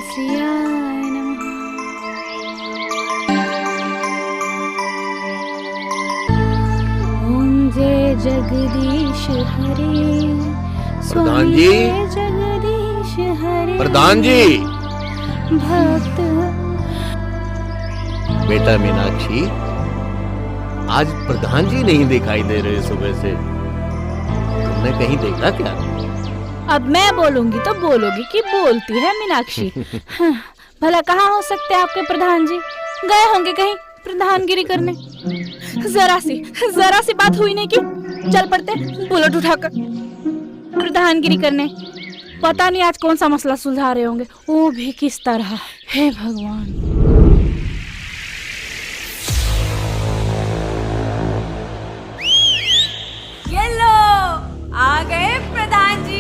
सियाय नमः। ओम जय जगदीश हरे प्रधान स्वामी जी। जय जगदीश हरे। प्रधान जी। भक्त बेटा मीनाक्षी, आज प्रधान जी नहीं दिखाई दे रहे सुबह से, तुमने कहीं देखा क्या? अब मैं बोलूंगी तो बोलोगी कि बोलती है मीनाक्षी। हाँ, भला कहाँ हो सकते हैं आपके प्रधान जी? गए होंगे कहीं प्रधानगिरी करने। जरा सी बात हुई नहीं कि चल पड़ते बुलेट उठाकर प्रधानगिरी करने। पता नहीं आज कौन सा मसला सुलझा रहे होंगे, वो भी किस तरह। हे भगवान। ये लो, आ गए प्रधान जी।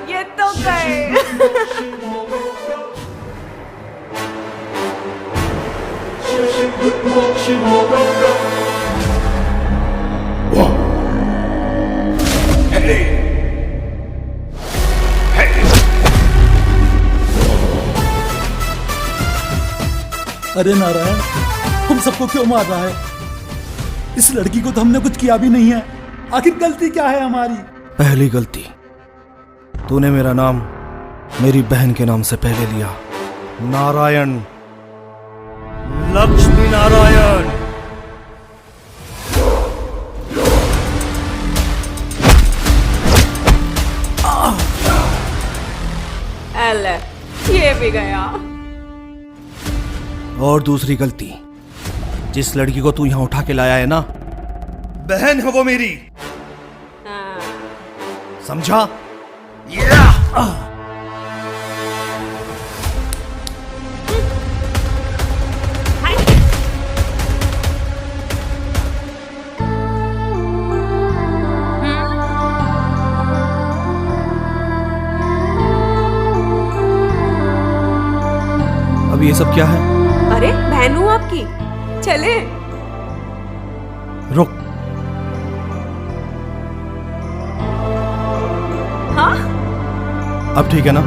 ये तो गए। अरे नारायण, हम सबको क्यों मार रहा है? इस लड़की को तो हमने कुछ किया भी नहीं है। आखिर गलती क्या है हमारी? पहली गलती, तूने मेरा नाम मेरी बहन के नाम से पहले लिया। नारायण, लक्ष्मी नारायण। एले, ये भी गया। और दूसरी गलती, जिस लड़की को तू यहां उठा के लाया है ना, बहन है वो मेरी, हाँ। समझा? अब ये सब क्या है? अरे बहन हूँ आपकी, चले। रुक। हाँ अब ठीक है ना?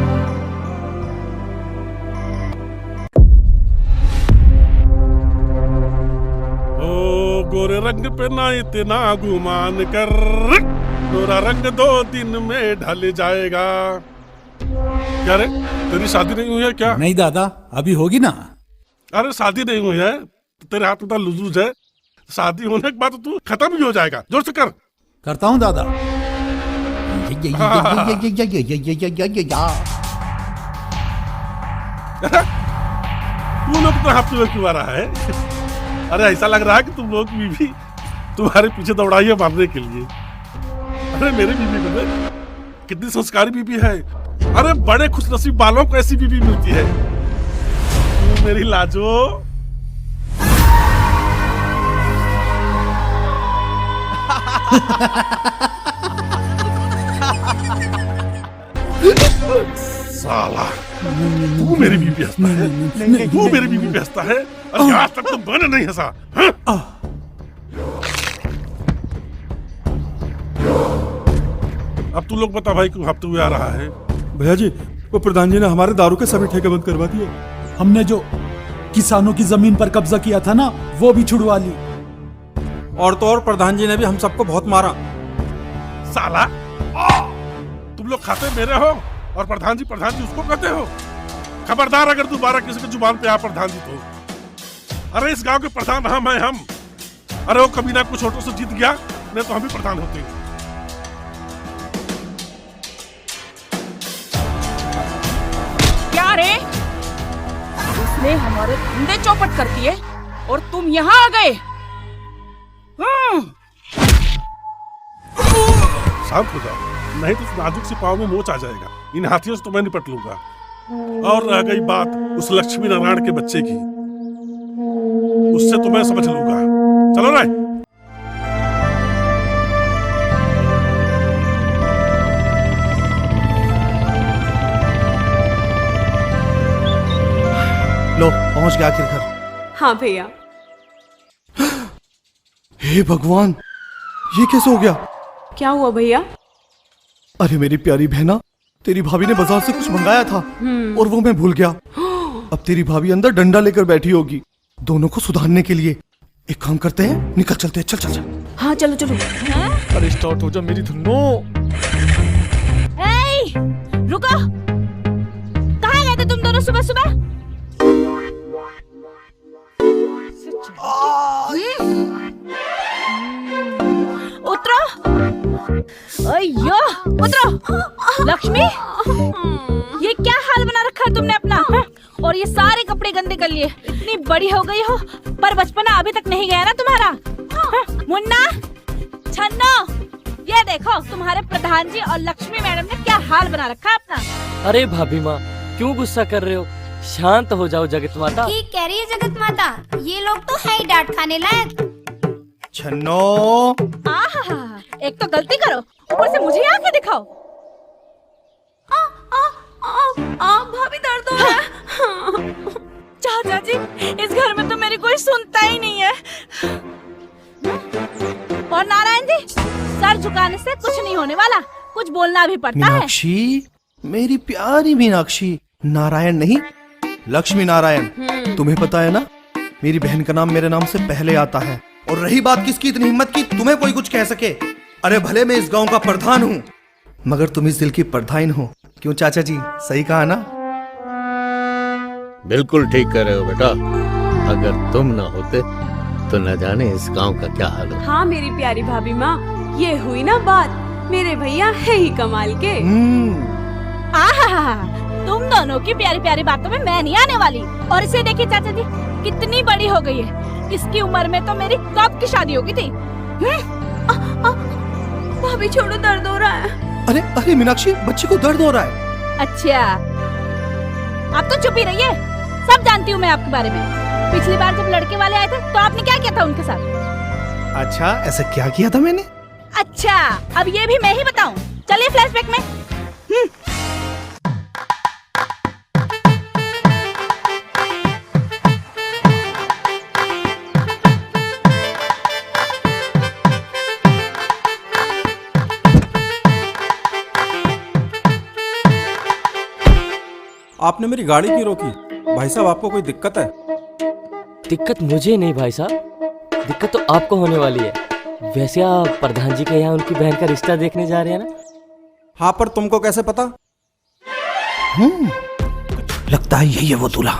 ओ गोरे रंग पे ना इतना गुमान कर, गोरा रंग 2 दिन में ढल जाएगा। क्या रे, तेरी शादी नहीं हुई है क्या? नहीं दादा, अभी होगी ना। अरे शादी नहीं हुई है तो तेरे हाथ में लुजूज है। शादी होने के बाद तो तू खत्म ही हो जाएगा। जोर से कर। करता हूँ दादा। तू लोग तो हाथ में क्यों आ रहा है? अरे ऐसा लग रहा है कि तुम लोग बीवी तुम्हारे पीछे दौड़ाई है मारने के लिए। अरे मेरे बीवी को देख, कितनी संस्कारी बीवी है। अरे बड़े खुशनसीब बालों को ऐसी बीवी मिलती है। तू मेरी लाजो। साला, तू मेरी बीवी हंसता है, तू मेरी बीवी पे हंसता है। अरे आज तक तो मैंने नहीं हंसा। हाँ? अब तू लोग बता भाई, क्यों हफ्ते हुए आ रहा है? भैया जी, वो प्रधान जी ने हमारे दारू के सभी ठेके बंद करवा दिए। हमने जो किसानों की जमीन पर कब्जा किया था ना, वो भी छुड़वा ली। और तो और प्रधान जी ने भी हम सबको बहुत मारा। साला, तुम लोग खाते मेरे हो और प्रधान जी उसको कहते हो। खबरदार अगर दोबारा किसी की जुबान पे आ प्रधान जी तो। अरे इस गांव के प्रधान हम हैं, हम। अरे वो कमीना कुछ वोटों से जीत गया, नहीं तो हम भी प्रधान होते। क्या रे, उसने हमारे धंधे चौपट कर दिए और तुम यहाँ आ गए। शांत हो जाओ, नहीं तो नाजुक सी पाँव में मोच आ जाएगा। इन हाथियों से तो मैं निपट लूंगा। और रह गई बात उस लक्ष्मी नारायण के बच्चे की, उससे तो मैं समझ लूंगा। चलो रे। लो, पहुंच गया आखिर घर। हाँ भैया। हे भगवान, ये कैसे हो गया? क्या हुआ भैया? अरे मेरी प्यारी बहना, तेरी भाभी ने बाजार से कुछ मंगाया था और वो मैं भूल गया। अब तेरी भाभी अंदर डंडा लेकर बैठी होगी दोनों को सुधारने के लिए। एक काम करते हैं, निकल चलते हैं। चल चल चल। हाँ चलो चलो। अरे स्टार्ट हो जा मेरी धुन्नो। रुको, कहाँ गए थे तुम दोनों सुबह सुबह? उतरो, अयो उतरो। लक्ष्मी, ये क्या हाल बना रखा है तुमने अपना? और ये सारे कपड़े गंदे कर लिए। इतनी बड़ी हो गई हो पर बचपना अभी तक नहीं गया ना तुम्हारा। मुन्ना, छन्नो, ये देखो तुम्हारे प्रधान जी और लक्ष्मी मैडम ने क्या हाल बना रखा है अपना। अरे भाभी माँ, क्यों गुस्सा कर रहे हो? शांत हो जाओ जगत माता। ठीक कह रही है जगत माता, ये लोग तो है ही डांट खाने लायक। छन्नो, आहा, एक तो गलती करो, ऊपर से मुझे आके दिखाओ। भाभी दर्द हो रहा है। चाचा जी, इस घर में तो मेरी कोई सुनता ही नहीं है। और नारायण जी, सर झुकाने से कुछ नहीं होने वाला, कुछ बोलना भी पड़ता है। मीनाक्षी, मेरी प्यारी मीनाक्षी, नारायण नहीं, लक्ष्मी नारायण। तुम्हें पता है ना, मेरी बहन का नाम मेरे नाम से पहले आता है। और रही बात किसकी इतनी हिम्मत की तुम्हें कोई कुछ कह सके? अरे भले मैं इस गांव का प्रधान हूँ, मगर तुम इस दिल की प्रधान हो। क्यों चाचा जी, सही कहा ना? बिल्कुल ठीक कर रहे हो बेटा। अगर तुम ना होते तो न जाने इस गांव का क्या हाल हो। हाँ मेरी प्यारी भाभी माँ, ये हुई ना बात, मेरे भैया है ही कमाल के। आहा, तुम दोनों की प्यारी प्यारी बातों में मैं नहीं आने वाली। और इसे देखिए चाचा जी, कितनी बड़ी हो गई है। इसकी उम्र में तो मेरी कब की शादी होगी थी। भाभी छोड़ो, दर्द हो रहा है। अरे अरे मीनाक्षी, बच्चे को दर्द हो रहा है। अच्छा, आप तो चुप ही रहिए, सब जानती हूँ मैं आपके बारे में। पिछली बार जब लड़के वाले आए थे तो आपने क्या किया था उनके साथ? अच्छा, ऐसा क्या किया था मैंने? अच्छा, अब ये भी मैं ही बताऊं। चलिए फ्लैशबैक में। आपने मेरी गाड़ी क्यों रोकी? भाई साहब आपको कोई दिक्कत है? दिक्कत मुझे नहीं भाई साहब, दिक्कत तो आपको होने वाली है। वैसे आप प्रधान जी के यहाँ उनकी बहन का रिश्ता देखने जा रहे हैं ना? हाँ, पर तुमको कैसे पता? लगता है यही है वो दूल्हा।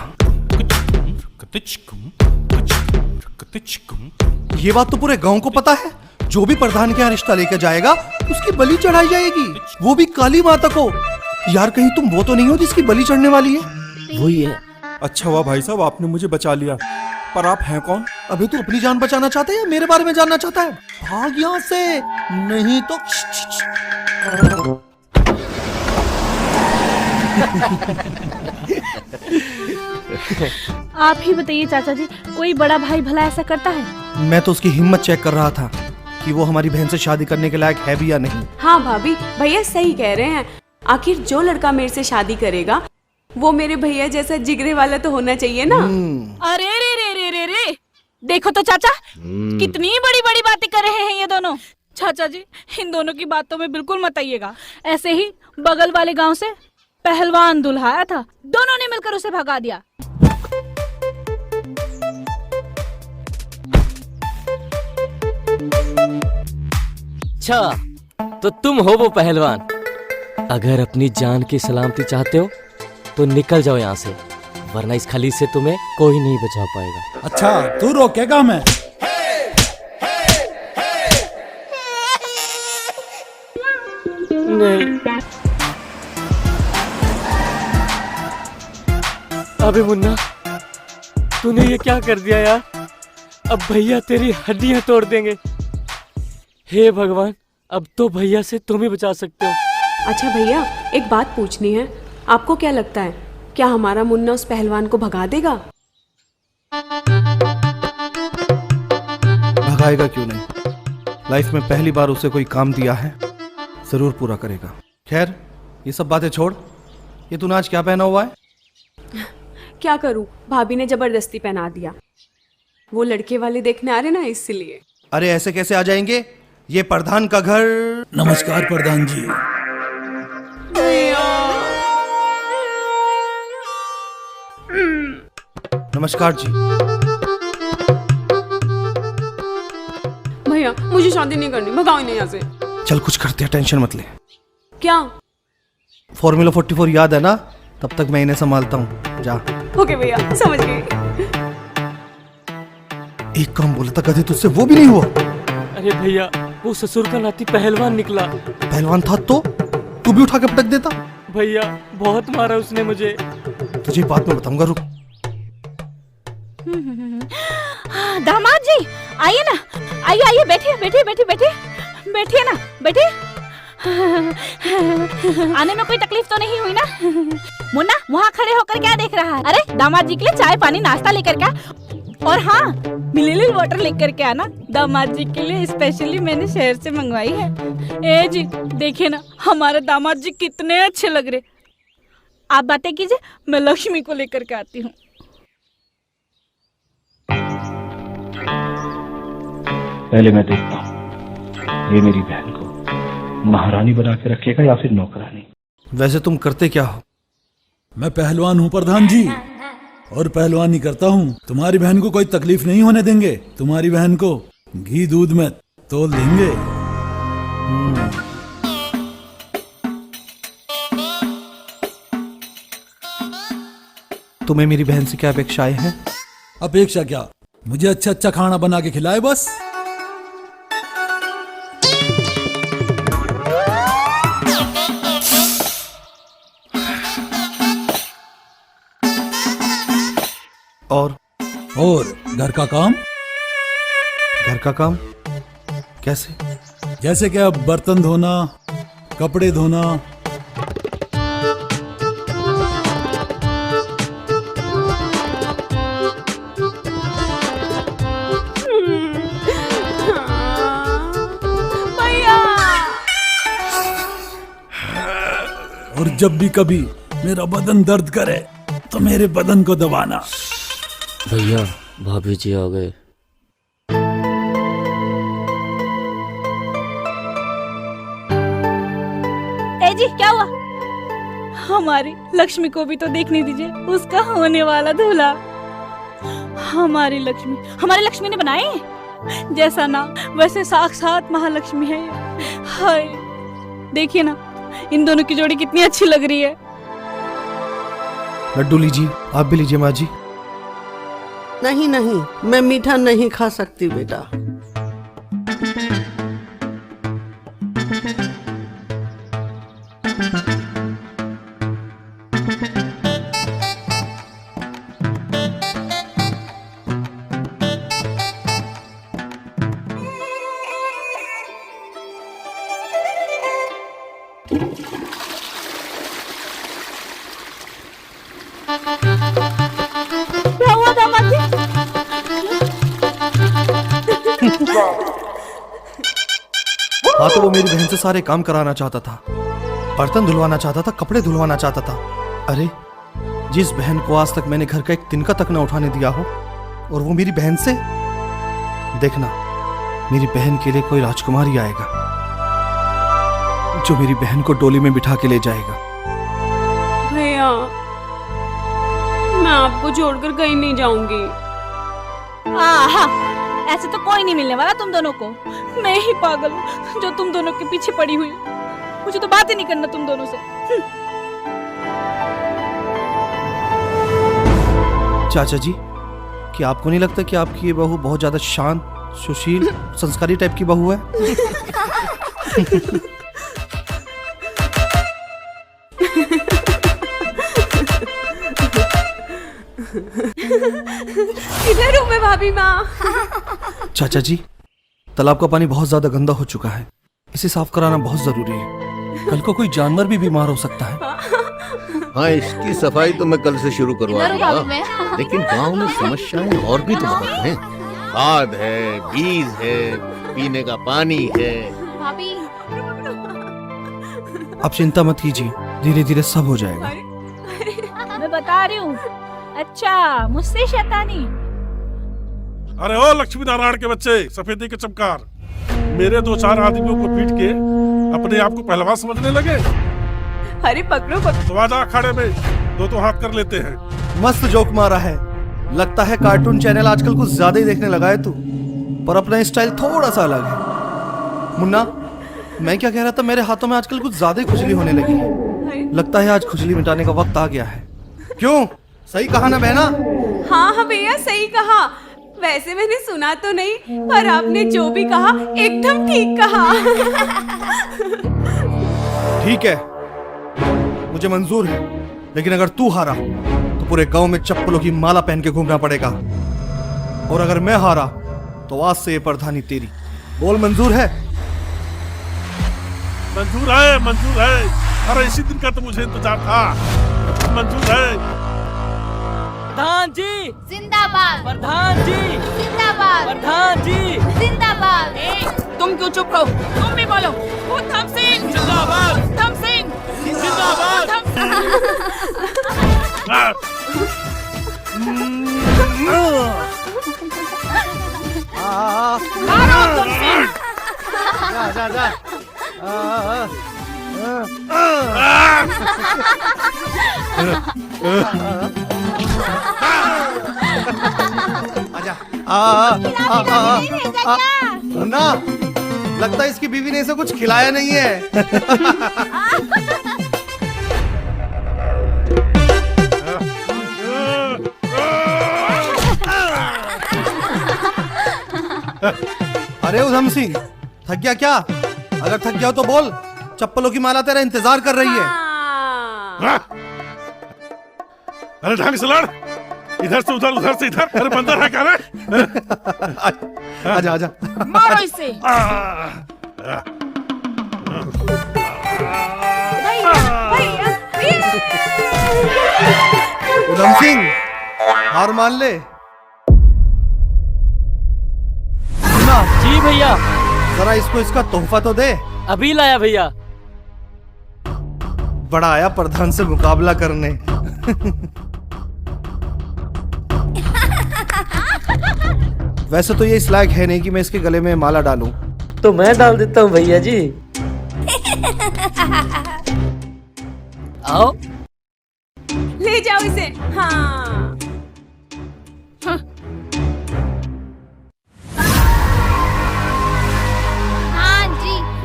ये बात तो पूरे गांव को पता है। जो भी प्रधान के यहाँ रिश्ता लेकर जाएगा उसकी बलि चढ़ाई जाएगी, वो भी काली माता को। यार कहीं तुम वो तो नहीं हो जिसकी बलि चढ़ने वाली है? वही है। अच्छा हुआ भाई साहब आपने मुझे बचा लिया। पर आप हैं कौन? अबे तू अपनी जान बचाना चाहता है या मेरे बारे में जानना चाहता है? भाग यहाँ से, नहीं तो आप ही बताइए चाचा जी, कोई बड़ा भाई भला ऐसा करता है? मैं तो उसकी हिम्मत चेक कर रहा था कि वो हमारी बहन से शादी करने के लायक है भी या नहीं। हाँ भाभी, भैया सही कह रहे हैं। आखिर जो लड़का मेरे से शादी करेगा वो मेरे भैया जैसा जिगरे वाला तो होना चाहिए ना। अरे रे रे रे रे रे, देखो तो चाचा, कितनी बड़ी बड़ी बातें कर रहे हैं ये दोनों। चाचा जी, इन दोनों की बातों में बिल्कुल मत आइएगा। ऐसे ही बगल वाले गांव से पहलवान दूल्हा आया था, दोनों ने मिलकर उसे भगा दिया। अच्छा, तो तुम हो वो पहलवान। अगर अपनी जान की सलामती चाहते हो तो निकल जाओ यहाँ से, वरना इस खलीज से तुम्हें कोई नहीं बचा पाएगा। अच्छा तू रोकेगा मैं? नहीं। अबे मुन्ना, तूने ये क्या कर दिया यार? अब भैया तेरी हड्डियां तोड़ देंगे। हे भगवान, अब तो भैया से तुम ही बचा सकते हो। अच्छा भैया, एक बात पूछनी है। आपको क्या लगता है, क्या हमारा मुन्ना उस पहलवान को भगा देगा? भगाएगा क्यों नहीं? लाइफ में पहली बार उसे कोई काम दिया है, जरूर पूरा करेगा। खैर ये सब बातें छोड़, ये तूने आज क्या पहना हुआ है? क्या करूं, भाभी ने जबरदस्ती पहना दिया। वो लड़के वाले देखने आ रहे ना, इसलिए। अरे ऐसे कैसे आ जाएंगे? ये प्रधान का घर। नमस्कार प्रधान जी। नमस्कार जी। भैया मुझे शादी नहीं करनी, भगाओ इन्हें यहाँ से। चल कुछ करते हैं, टेंशन मत ले। क्या? फॉर्मूला 44 याद है ना? तब तक मैं इन्हें संभालता हूँ, जा। ओके भैया, समझ गए। एक काम बोला था गधे तुझसे, वो भी नहीं हुआ। अरे भैया, वो ससुर का नाती पहलवान निकला। पहलवान था तो तू भी उठा के पटक देता। भैया बहुत मारा उसने मुझे। तुझे बात में बताऊंगा, रुक। दामाद जी आइए ना, आइए आइए, बैठिए बैठिए बैठिए बैठिए बैठिए ना, बैठिए। आने में कोई तकलीफ तो नहीं हुई ना? मुन्ना वहाँ खड़े होकर क्या देख रहा है? अरे दामाद जी के लिए चाय पानी नाश्ता लेकर क्या, और हाँ मिनरल वाटर लेकर के आना, दामाद जी के लिए स्पेशली मैंने शहर से मंगवाई है। ए जी देखिए ना, हमारे दामाद जी कितने अच्छे लग रहे। आप बातें कीजिए, मैं लक्ष्मी को लेकर के आती हूँ। पहले मैं देखता हूँ ये मेरी बहन को महारानी बना के रखेगा या फिर नौकरानी। वैसे तुम करते क्या हो? मैं पहलवान हूँ प्रधान जी, और पहलवानी करता हूँ। तुम्हारी बहन को कोई तकलीफ नहीं होने देंगे। तुम्हारी बहन को घी दूध में तोल देंगे। तुम्हें मेरी बहन से क्या अपेक्षाएं हैं? अपेक्षा क्या, मुझे अच्छा अच्छा खाना बना के खिलाए बस। और घर का काम? घर का काम कैसे? जैसे क्या, बर्तन धोना, कपड़े धोना। और जब भी कभी मेरा बदन दर्द करे तो मेरे बदन को दबाना। भैया भाभी जी आ गए। ए जी क्या हुआ? हमारी लक्ष्मी को भी तो देखने दीजिए, उसका होने वाला दूल्हा। हमारी लक्ष्मी ने बनाई, जैसा नाम वैसे साक्षात महालक्ष्मी है ये। हाय देखिए ना, इन दोनों की जोड़ी कितनी अच्छी लग रही है। लड्डू लीजिए, आप भी लीजिए माँ जी। नहीं नहीं, मैं मीठा नहीं खा सकती बेटा। क्या हुआ दामाद जी? हाँ तो वो मेरी बहन से सारे काम कराना चाहता था, बर्तन धुलवाना चाहता था, कपड़े धुलवाना चाहता था। अरे जिस बहन को आज तक मैंने घर का एक तिनका तक न उठाने दिया हो, और वो मेरी बहन से। देखना, मेरी बहन के लिए कोई राजकुमारी आएगा जो मेरी बहन को डोली में बिठा के ले जाएगा। भैया, मैं आपको छोड़कर कहीं नहीं जाऊंगी। आहा, ऐसे तो कोई नहीं मिलने वाला तुम दोनों को। मैं ही पागल हूँ जो तुम दोनों के पीछे पड़ी हुई हूँ। मुझे तो बात ही नहीं करना तुम दोनों से। चाचा जी, क्या आपको नहीं लगता कि आपकी ये बहू बहुत ज्यादा शांत, सुशील, संस्कारी टाइप की बहू है? किधर हूँ मैं भाभी माँ? चाचा जी, तालाब का पानी बहुत ज्यादा गंदा हो चुका है, इसे साफ कराना बहुत जरूरी है। कल को कोई जानवर भी बीमार हो सकता है। हाँ, इसकी सफाई तो मैं कल से शुरू करवा दूंगा, लेकिन गांव में समस्याएं और भी तो बहुत हैं। खाद है, बीज है, पीने का पानी है। भाभी आप चिंता मत कीजिए, धीरे धीरे सब हो जाएगा। मैं बता रही हूँ। अच्छा, मुझसे शैतानी। अरे ओ लक्ष्मी नारायण के बच्चे, सफेदी के चमकार, मेरे 2-4 आदमियों को पीट के अपने आप को पहलवान समझने लगे। अरे पकड़ो पकड़ो। तो आजा अखाड़े में, दो हाथ कर लेते हैं। मस्त जोक मारा है। लगता है कार्टून चैनल आजकल कुछ ज्यादा ही देखने लगा है तू, पर अपना स्टाइल थोड़ा सा अलग है। मुन्ना, मैं क्या कह रहा था, मेरे हाथों में आजकल कुछ ज्यादा ही खुजली होने लगी है। लगता है आज खुजली मिटाने का वक्त आ गया है। क्यों, सही कहा ना बहना? हाँ हाँ भैया, सही कहा। वैसे मैंने सुना तो नहीं, पर आपने जो भी कहा एकदम ठीक कहा। ठीक है, मुझे मंजूर है, लेकिन अगर तू हारा तो पूरे गांव में चप्पलों की माला पहन के घूमना पड़ेगा, और अगर मैं हारा तो आज से ये प्रधानी तेरी। बोल, मंजूर है? मंजूर है, मंजूर है। अरे इसी दिन का तो मुझे इंतजार था। मंजूर है। प्रधान जी जिंदाबाद, प्रधान जी जिंदाबाद, प्रधान जी जिंदाबाद। तुम क्यों चुप रहो? तुम भी बोलो। उधम सिंह जिंदाबाद, उधम सिंह जिंदाबाद। मारो उधम सिंह। जा। आजा। मुन्ना, लगता है इसकी बीवी ने इसे कुछ खिलाया नहीं है। अरे उधम सिंह, थक गया क्या? अगर थक गया हो तो बोल, चप्पलों की माला तेरा इंतजार कर रही है। हाँ? अरे ढंग से लड़, इधर से उधर, उधर से इधर। अरे बंदर है क्या रे? आजा। मारो इसे। उधम सिंह, हार मान ले। जी भैया, जरा इसको इसका तोहफा तो दे। अभी लाया भैया। बड़ा आया प्रधान से मुकाबला करने। वैसे तो ये इस लायक है नहीं कि मैं इसके गले में माला डालूं। तो मैं डाल देता हूँ भैया जी। आओ। ले जाओ इसे। हाँ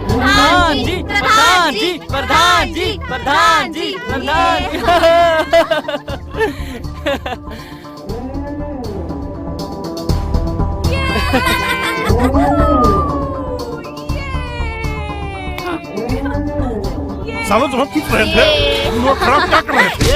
प्रधान जी, प्रधान जी, प्रधान जी, प्रधान जी, प्रधान जी, सालों जब हम कुछ रहे थे तुम लोग खराब क्या कर रहे थे?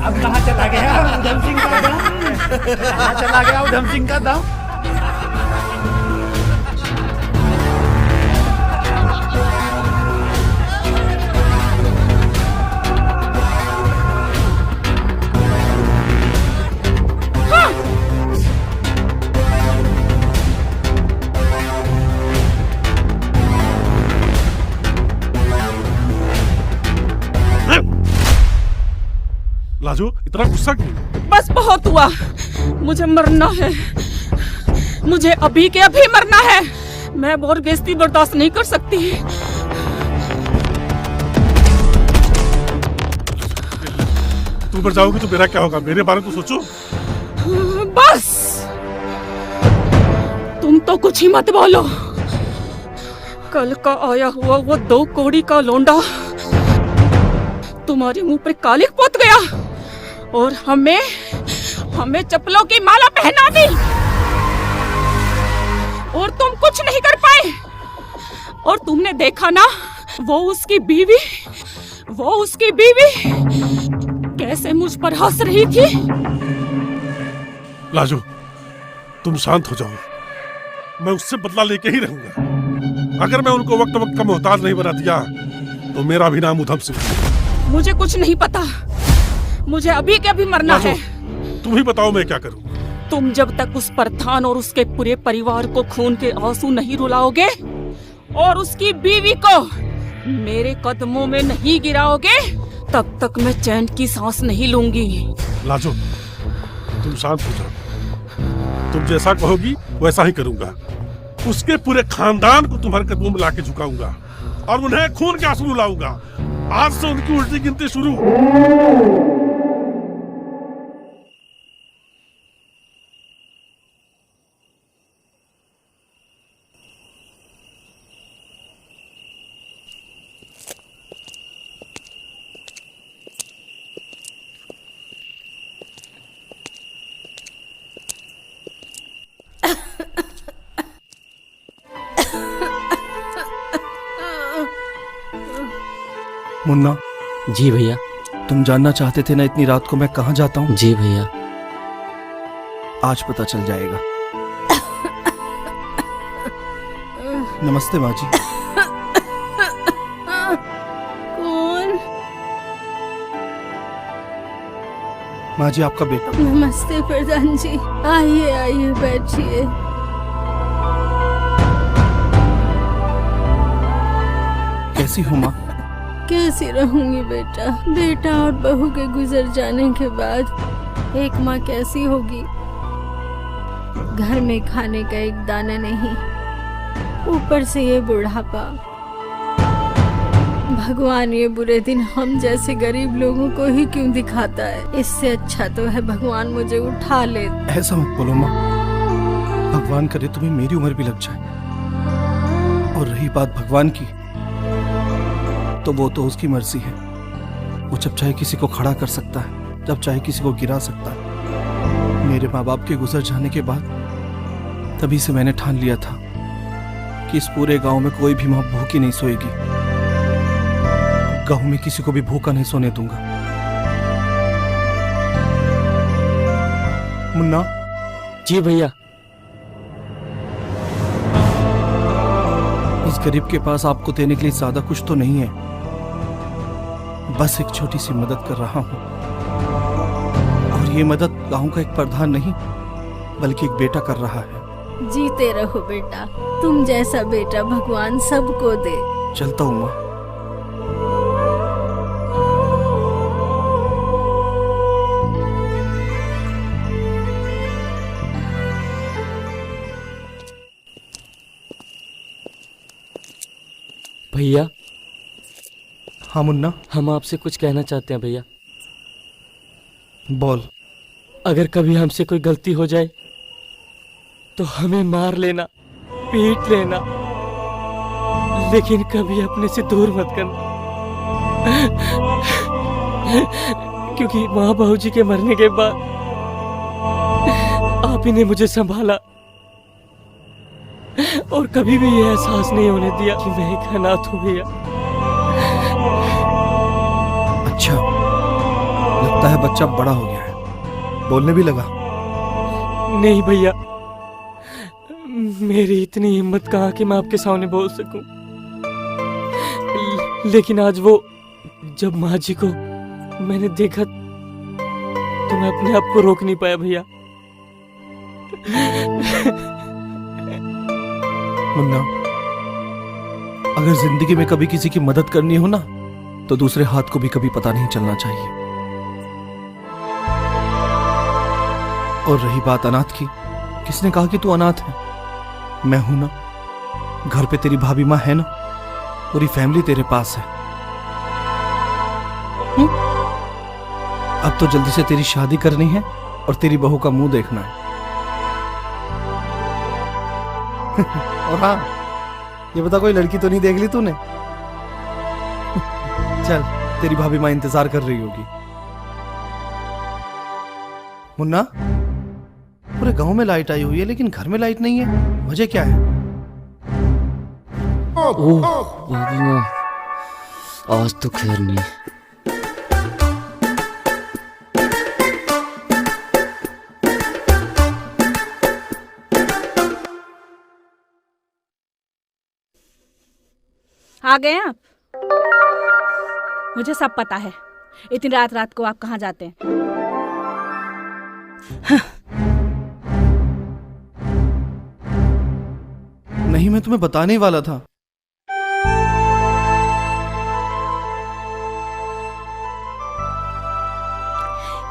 अब कहाँ चला गया उधम सिंह का दम? कहाँ चला गया उधम सिंह का दम? लाजो इतना गुस्सा क्यों? बस बहुत हुआ, मुझे मरना है, मुझे अभी के अभी मरना है। मैं और बेइज्जती बर्दाश्त नहीं कर सकती। तू मर जाओगी तो मेरा क्या होगा? मेरे बारे में तो सोचो। बस तुम तो कुछ ही मत बोलो। कल का आया हुआ वो 2 कौड़ी का लोंडा तुम्हारे मुंह पर कालिक पोत गया और हमें चप्पलों की माला पहना दी और तुम कुछ नहीं कर पाए। और तुमने देखा ना वो उसकी बीवी कैसे मुझ पर हंस रही थी। लाजो तुम शांत हो जाओ, मैं उससे बदला लेके ही रहूंगा। अगर मैं उनको वक्त वक्त का मोहताज नहीं बना दिया तो मेरा भी नाम उधम सिंह। मुझे कुछ नहीं पता, मुझे अभी के अभी मरना है। तुम ही बताओ मैं क्या करूं? तुम जब तक उस प्रधान और उसके पूरे परिवार को खून के आंसू नहीं रुलाओगे और उसकी बीवी को मेरे कदमों में नहीं गिराओगे तब तक मैं चैन की सांस नहीं लूंगी। लाजो तुम शांत हो जाओ, तुम जैसा कहोगी वैसा ही करूंगा। उसके पूरे खानदान को तुम्हारे कदमों में लाके झुकाऊंगा और उन्हें खून के आंसू रुलाऊंगा। आज से उनकी उल्टी गिनती शुरू। मुन्ना जी भैया। तुम जानना चाहते थे ना इतनी रात को मैं कहाँ जाता हूँ? जी भैया। आज पता चल जाएगा। नमस्ते माँ जी। कौन? माँ जी आपका बेटा। नमस्ते प्रधान जी, आइए आइए बैठिए। कैसी हो माँ? कैसी रहूंगी बेटा, बेटा और बहू के गुजर जाने के बाद एक माँ कैसी होगी। घर में खाने का एक दाना नहीं, ऊपर से ये बुढ़ापा। भगवान ये बुरे दिन हम जैसे गरीब लोगों को ही क्यों दिखाता है। इससे अच्छा तो है भगवान मुझे उठा ले। ऐसा मत बोलो माँ, भगवान करे तुम्हें मेरी उम्र भी लग जाए। और रही बात भगवान की, तो वो तो उसकी मर्जी है। वो जब चाहे किसी को खड़ा कर सकता है, जब चाहे किसी को गिरा सकता है। मेरे माँ बाप के गुजर जाने के बाद तभी से मैंने ठान लिया था कि इस पूरे गांव में कोई भी माँ भूखी नहीं सोएगी। गांव में किसी को भी भूखा नहीं सोने दूंगा। मुन्ना। जी भैया। इस गरीब के पास आपको देने के लिए ज्यादा कुछ तो नहीं है, बस एक छोटी सी मदद कर रहा हूं। और ये मदद गांव का एक प्रधान नहीं बल्कि एक बेटा कर रहा है। जीते रहो बेटा, तुम जैसा बेटा भगवान सबको दे। चलता हूँ माँ। भैया। हाँ मुन्ना। हम आपसे कुछ कहना चाहते हैं भैया। बोल। अगर कभी हमसे कोई गलती हो जाए तो हमें मार लेना, पीट लेना, लेकिन कभी अपने से दूर मत करना। क्योंकि माँ बहू जी के मरने के बाद आप ही ने मुझे संभाला और कभी भी ये एहसास नहीं होने दिया कि मैं एक अनाथ हूँ भैया। अच्छा, लगता है बच्चा बड़ा हो गया है, बोलने भी लगा। नहीं भैया, मेरी इतनी हिम्मत कहाँ कि मैं आपके सामने बोल सकूं। लेकिन आज वो जब माँ जी को मैंने देखा तो मैं अपने आप को रोक नहीं पाया भैया। मुन्ना, अगर जिंदगी में कभी किसी की मदद करनी हो ना तो दूसरे हाथ को भी कभी पता नहीं चलना चाहिए। और रही बात अनाथ की, किसने कहा कि तू अनाथ है? मैं हूं ना, घर पे तेरी भाभी माँ है ना, पूरी फैमिली तेरे पास है। अब तो जल्दी से तेरी शादी करनी है और तेरी बहू का मुंह देखना है। और हाँ, ये बता कोई लड़की तो नहीं देख ली तूने? चल, तेरी भाभी माँ इंतजार कर रही होगी। मुन्ना, पूरे गांव में लाइट आई हुई है लेकिन घर में लाइट नहीं है, वजह क्या है? ओह भाभी माँ, आज तो खैर नहीं। आ गए आप? मुझे सब पता है, इतनी रात रात को आप कहाँ जाते हैं। नहीं, मैं तुम्हें बताने ही वाला था।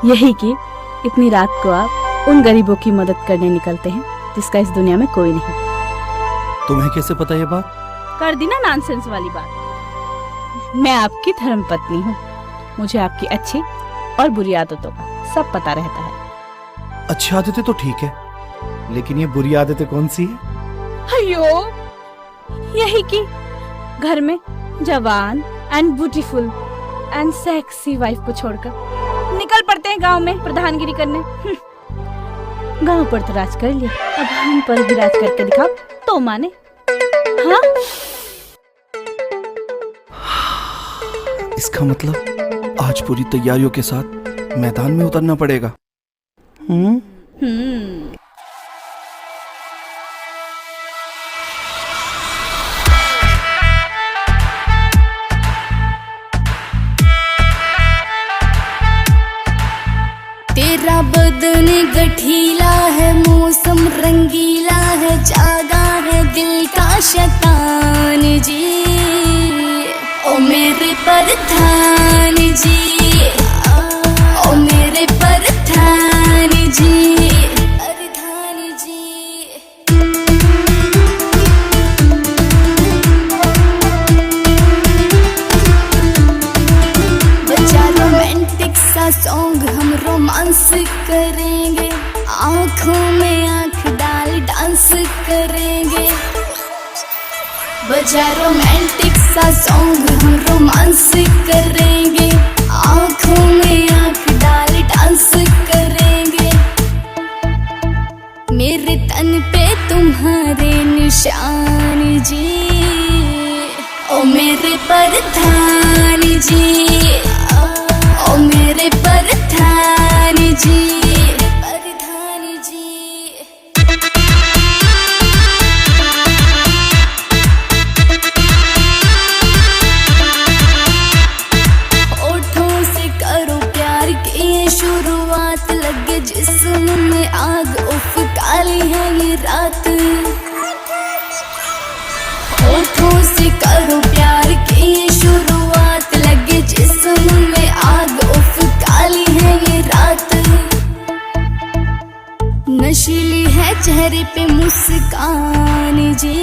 यही कि इतनी रात को आप उन गरीबों की मदद करने निकलते हैं जिसका इस दुनिया में कोई नहीं। तुम्हें कैसे पता ये बात? कर दी ना नॉनसेंस वाली बात। मैं आपकी धर्मपत्नी हूँ, मुझे आपकी अच्छी और बुरी आदतों का सब पता रहता है। अच्छी आदतें तो ठीक है, लेकिन ये बुरी आदतें कौन सी है? अयो, यही कि घर में जवान and beautiful and sexy wife को छोड़कर निकल पड़ते हैं गांव में प्रधानगिरी करने। गांव पर तो राज कर लिया, अब हम पर भी राज करके दिखाओ तो माने। हाँ? इसका मतलब आज पूरी तैयारियों के साथ मैदान में उतरना पड़ेगा। तेरा बदन गठीला है, मौसम रंगीला है, जागा है दिल का शैतान जी। ओ मेरे प्रधान जी, ओ मेरे प्रधान जी, प्रधान जी। बजा रोमांटिक सा सॉन्ग, हम रोमांस करेंगे, आंखों में आंख डाल डांस करेंगे। बजा रोमांटिक सा सॉन्ग, हम रोमांस करेंगे, आंखों में आंख डाल डांस करेंगे। मेरे तन पे तुम्हारे निशान जी, ओ मेरे प्रधान जी, ओ मेरे प्रधान जी, प्रधान जी। ओठों से करो प्यार की ये शुरुआत, लगे जिस्म में आग, उफ काली है ये रात। ओठों से करो प्यार की ये शुरुआत, लगे जिस्म में आग, उफ काली है ये रात। नशीली है चेहरे पे मुस्कान जी,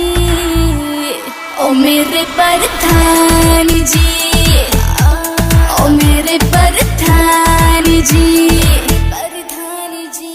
ओ मेरे प्रधान जी, ओ मेरे प्रधान जी, प्रधान जी।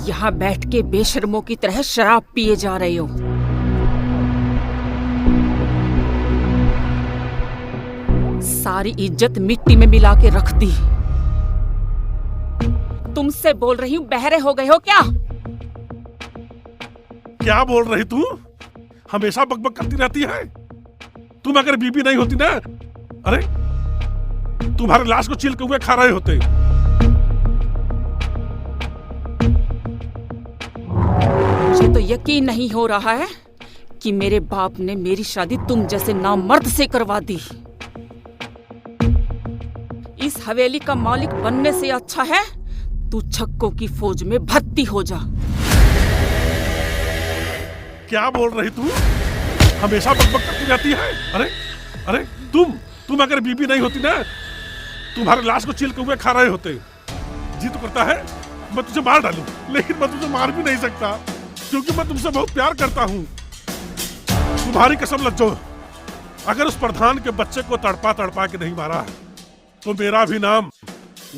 यहाँ बैठ के बेशर्मों की तरह शराब पिए जा रहे हो। सारी इज्जत मिट्टी में मिला के रख दी। तुमसे बोल रही हूँ, बहरे हो गए हो क्या? क्या बोल रही तू? हमेशा बकबक करती रहती है। तुम अगर बीबी नहीं होती ना, अरे तुम्हारे लाश को छील के हुए खा रहे होते। मुझे तो यकीन नहीं हो रहा है कि मेरे बाप ने मेरी शादी तुम जैसे नामर्द से करवा दी। इस हवेली का मालिक बनने से अच्छा है तू छक्कों की फौज में भर्ती हो जा। क्या बोल रही तू? हमेशा बकबक करती रहती है। अरे अरे तुम अगर बीबी नहीं होती ना, तुम्हारे लाश को छील के हुए खा रहे होते। जी तो करता है मैं तुझे मार डालूं, लेकिन मैं तुझे मार भी नहीं सकता क्योंकि मैं तुमसे बहुत प्यार करता हूँ। तुम्हारी कसम लज्जो, अगर उस प्रधान के बच्चे को तड़पा तड़पा के नहीं मारा तो मेरा भी नाम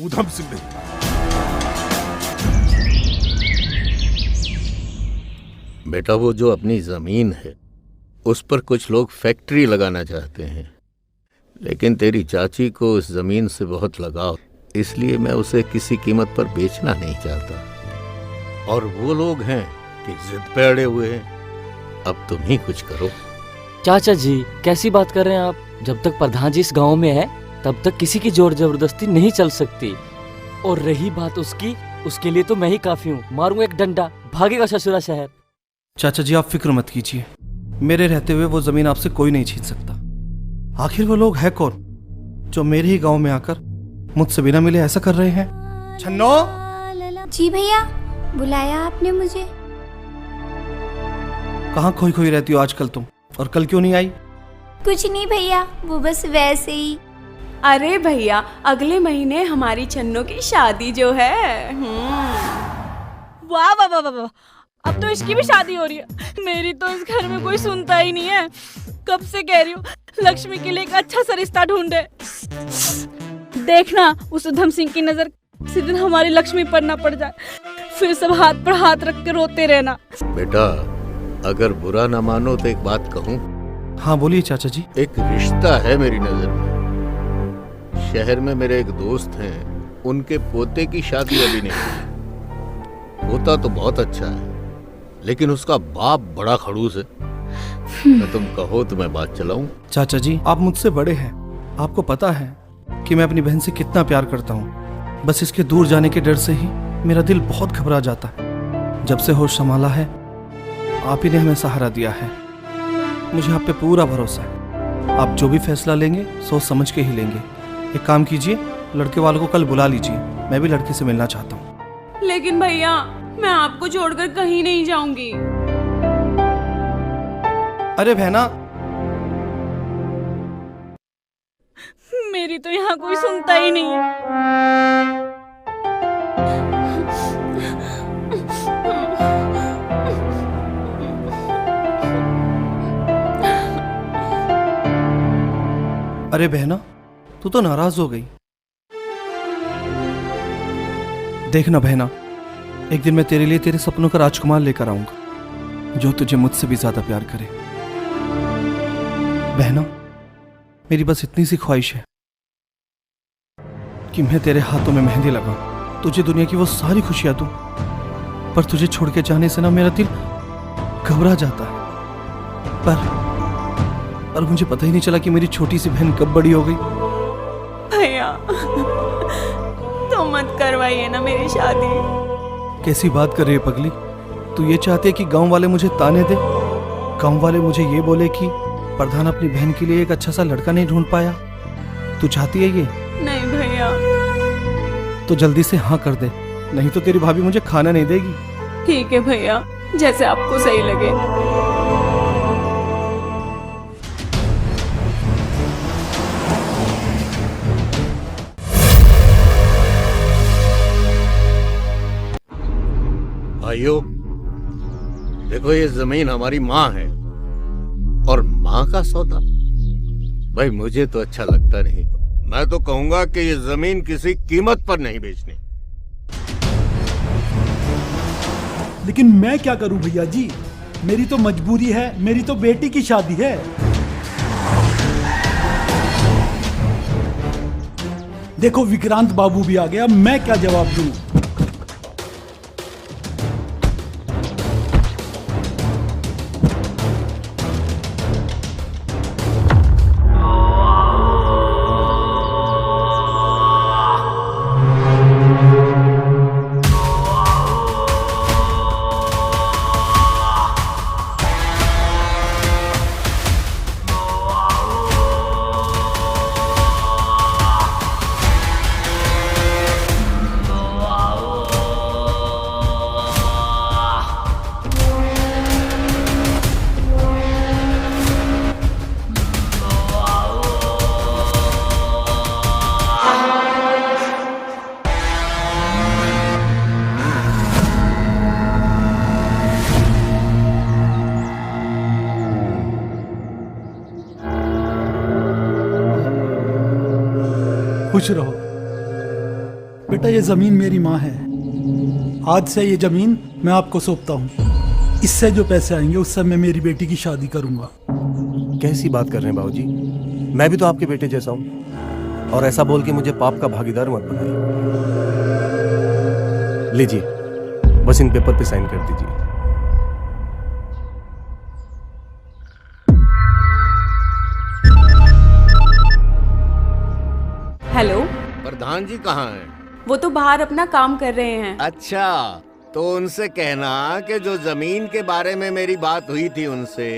ऊधम सिंह नहीं। बेटा, वो जो अपनी जमीन है उस पर कुछ लोग फैक्ट्री लगाना चाहते हैं, लेकिन तेरी चाची को उस जमीन से बहुत लगाव, इसलिए मैं उसे किसी कीमत पर बेचना नहीं चाहता। और वो लोग हैं कि जिद पे अड़े हुए हैं। अब तुम ही कुछ करो। चाचा जी, कैसी बात कर रहे हैं आप? जब तक प्रधान जी इस गांव में है तब तक किसी की जोर जबरदस्ती नहीं चल सकती। और रही बात उसकी, उसके लिए तो मैं ही काफी हूँ। मारूंगा एक डंडा, भागेगा ससुरा शहर। चाचा जी, आप फिक्र मत कीजिए, मेरे रहते हुए वो जमीन आपसे कोई नहीं छीन सकता। आखिर वो लोग है कौन जो मेरे ही गांव में आकर मुझसे बिना मिले ऐसा कर रहे हैं? छन्नो! जी भैया, बुलाया आपने मुझे? कहाँ खोई खोई रहती हो आजकल तुम, और कल क्यों नहीं आई? कुछ नहीं भैया, वो बस वैसे ही। अरे भैया, अगले महीने हमारी छन्नो की शादी जो है। वाह वाह वाह वाह, अब तो इसकी भी शादी हो रही है। मेरी तो इस घर में कोई सुनता ही नहीं है। कब से कह रही हूँ लक्ष्मी के लिए एक अच्छा सा रिश्ता ढूंढे। देखना उस उधम सिंह की नजर किसी दिन हमारी लक्ष्मी पर ना पड़ जाए, फिर सब हाथ पर हाथ रख के रोते रहना। बेटा, अगर बुरा ना मानो तो एक बात कहूँ? हाँ बोलिए चाचा जी। एक रिश्ता है मेरी नजर में। शहर में मेरे एक दोस्त हैं, उनके पोते की शादी अभी नहीं हुई। पोता तो बहुत अच्छा है, लेकिन उसका बाप बड़ा खड़ूस है। मैं तुम कहो तो मैं बात चलाऊं? चाचा जी, आप मुझसे बड़े हैं, आपको पता है कि मैं अपनी बहन से कितना प्यार करता हूँ। बस इसके दूर जाने के डर से ही मेरा दिल बहुत घबरा जाता है। जब से होश संभाला है, आप ही ने हमें सहारा दिया है। मुझे आप पे पूरा भरोसा है। आप जो भी फैसला लेंगे सोच समझ के ही लेंगे। एक काम कीजिए, लड़के वालों को कल बुला लीजिए, मैं भी लड़के से मिलना चाहता हूँ। लेकिन भैया, मैं आपको छोड़कर कहीं नहीं जाऊंगी। अरे बहना, मेरी तो यहाँ कोई सुनता ही नहीं है। अरे बहना, तू तो नाराज हो गई। देखना बहना, एक दिन मैं तेरे लिए तेरे सपनों का राजकुमार लेकर आऊंगा जो तुझे मुझसे भी ज्यादा प्यार करे। बहना, मेरी बस इतनी सी ख्वाहिश है कि मैं तेरे हाथों में मेहंदी लगाऊं, तुझे दुनिया की वो सारी खुशियां दूं, पर तुझे छोड़ के जाने से ना मेरा दिल घबरा जाता है। पर मुझे पता ही नहीं चला कि मेरी छोटी सी बहन कब बड़ी हो गई। भैया, तो मत करवाइए ना मेरी शादी। कैसी बात कर रही है पगली? तू ये चाहती है कि गांव वाले मुझे ताने दे, गांव वाले मुझे ये बोले कि प्रधान अपनी बहन के लिए एक अच्छा सा लड़का नहीं ढूंढ पाया? तू चाहती है ये? नहीं भैया। तो जल्दी से हाँ कर दे, नहीं तो तेरी भाभी मुझे खाना नहीं देगी। ठीक है भैया, जैसे आपको सही लगे। भाइयों, देखो ये जमीन हमारी माँ है और माँ का सौदा भाई मुझे तो अच्छा लगता नहीं। मैं तो कहूंगा कि ये जमीन किसी कीमत पर नहीं बेचनी। लेकिन मैं क्या करूं भैया जी, मेरी तो मजबूरी है, मेरी तो बेटी की शादी है। देखो विक्रांत बाबू भी आ गया, मैं क्या जवाब दूं? खुश रहो बेटा, ये जमीन मेरी माँ है। आज से ये जमीन मैं आपको सौंपता हूँ। इससे जो पैसे आएंगे उससे मैं मेरी बेटी की शादी करूंगा। कैसी बात कर रहे हैं बाबूजी, मैं भी तो आपके बेटे जैसा हूँ। और ऐसा बोल के मुझे पाप का भागीदार मत बनाइए। लीजिए, बस इन पेपर पे साइन कर दीजिए। हेलो, प्रधान जी कहाँ हैं? वो तो बाहर अपना काम कर रहे हैं। अच्छा, तो उनसे कहना कि जो जमीन के बारे में मेरी बात हुई थी उनसे,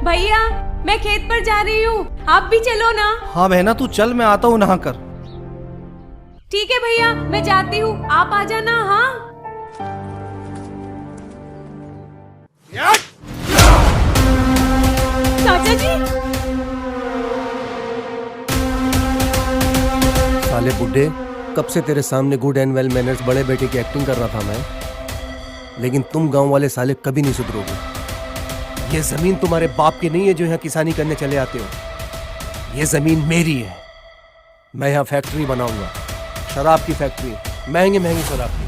भैया मैं खेत पर जा रही हूँ, आप भी चलो ना। हाँ बहना तू चल, मैं आता हूँ नहा कर। ठीक है भैया, मैं जाती हूँ, आप आ जाना। हाँ चाचा जी। साले बुड्ढे, कब से तेरे सामने गुड एंड वेल मैनर्स बड़े बेटे की एक्टिंग कर रहा था मैं, लेकिन तुम गांव वाले साले कभी नहीं सुधरोगे। ये जमीन तुम्हारे बाप की नहीं है जो यहाँ किसानी करने चले आते हो। ये जमीन मेरी है। मैं यहाँ फैक्ट्री बनाऊंगा, शराब की फैक्ट्री, महंगी महंगी शराब की।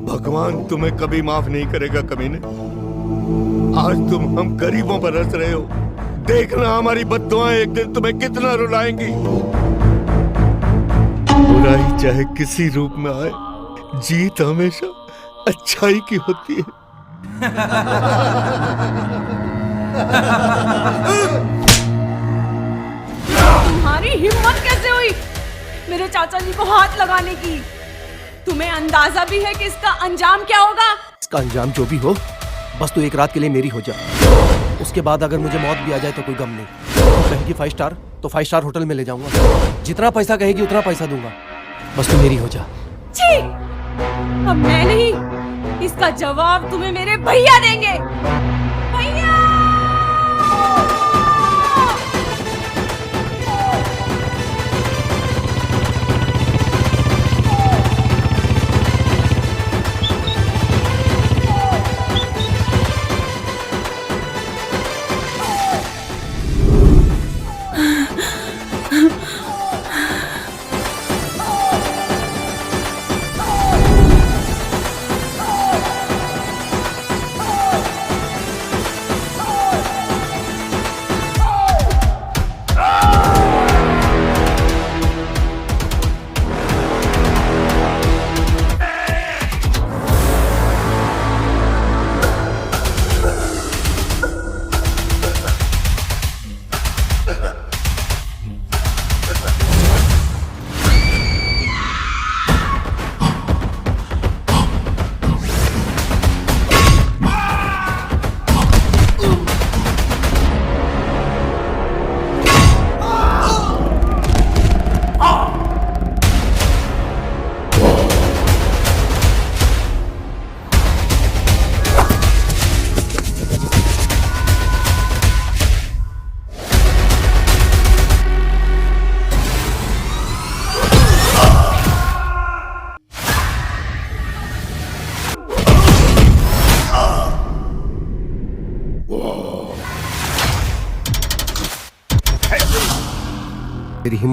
भगवान तुम्हें कभी माफ नहीं करेगा कमीने। आज तुम हम गरीबों पर हंस रहे हो, देखना हमारी बद्दुआएं एक दिन तुम्हें कितना रुलाएंगी। बुराई चाहे किसी रूप में आए, जीत हमेशा अच्छाई की होती है। तुम्हारी हिम्मत कैसे हुई मेरे चाचा जी को हाथ लगाने की? तुम्हें अंदाजा भी है कि इसका अंजाम क्या होगा? इसका अंजाम जो भी हो, बस तू एक रात के लिए मेरी हो जा। उसके बाद अगर मुझे मौत भी आ जाए तो कोई गम नहीं। कहेगी 5 स्टार तो 5 स्टार होटल में ले जाऊंगा। जितना पैसा कहेगी उतना पैसा दूंगा, बस तू मेरी हो जा। छी! अब मैं नहीं, इसका जवाब तुम्हें मेरे भैया देंगे। भैया!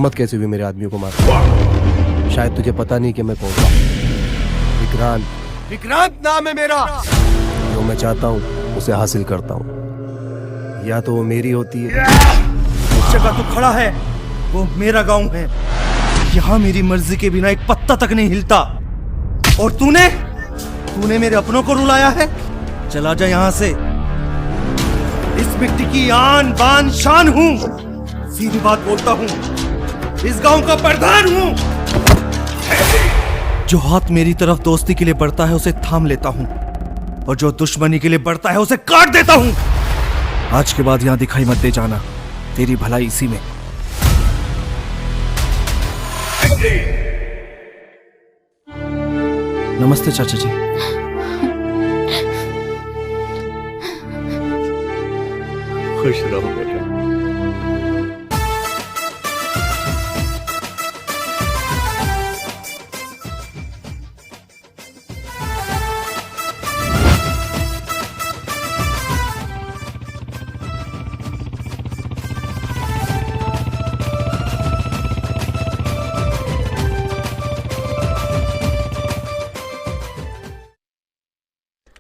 हिम्मत कैसे हुई मेरे आदमियों को मारने? शायद तुझे पता नहीं कि मैं कौन हूँ। विक्रांत, विक्रांत नाम है मेरा। जो मैं चाहता हूँ उसे हासिल करता हूँ, या तो वो मेरी होती है। उस जगह तो खड़ा है, वो मेरा गांव है। यहाँ मेरी मर्जी के बिना एक पत्ता तक नहीं हिलता। और तूने मेरे अपनों को रुलाया है। चला जा यहाँ से। इस मिट्टी की आन बान शान हूँ। सीधी बात बोलता हूँ, इस गांव का प्रधान हूँ। जो हाथ मेरी तरफ दोस्ती के लिए बढ़ता है उसे थाम लेता हूँ, और जो दुश्मनी के लिए बढ़ता है उसे काट देता हूँ। आज के बाद यहाँ दिखाई मत दे जाना, तेरी भलाई इसी में। नमस्ते चाचा जी। खुश रहो बेटा।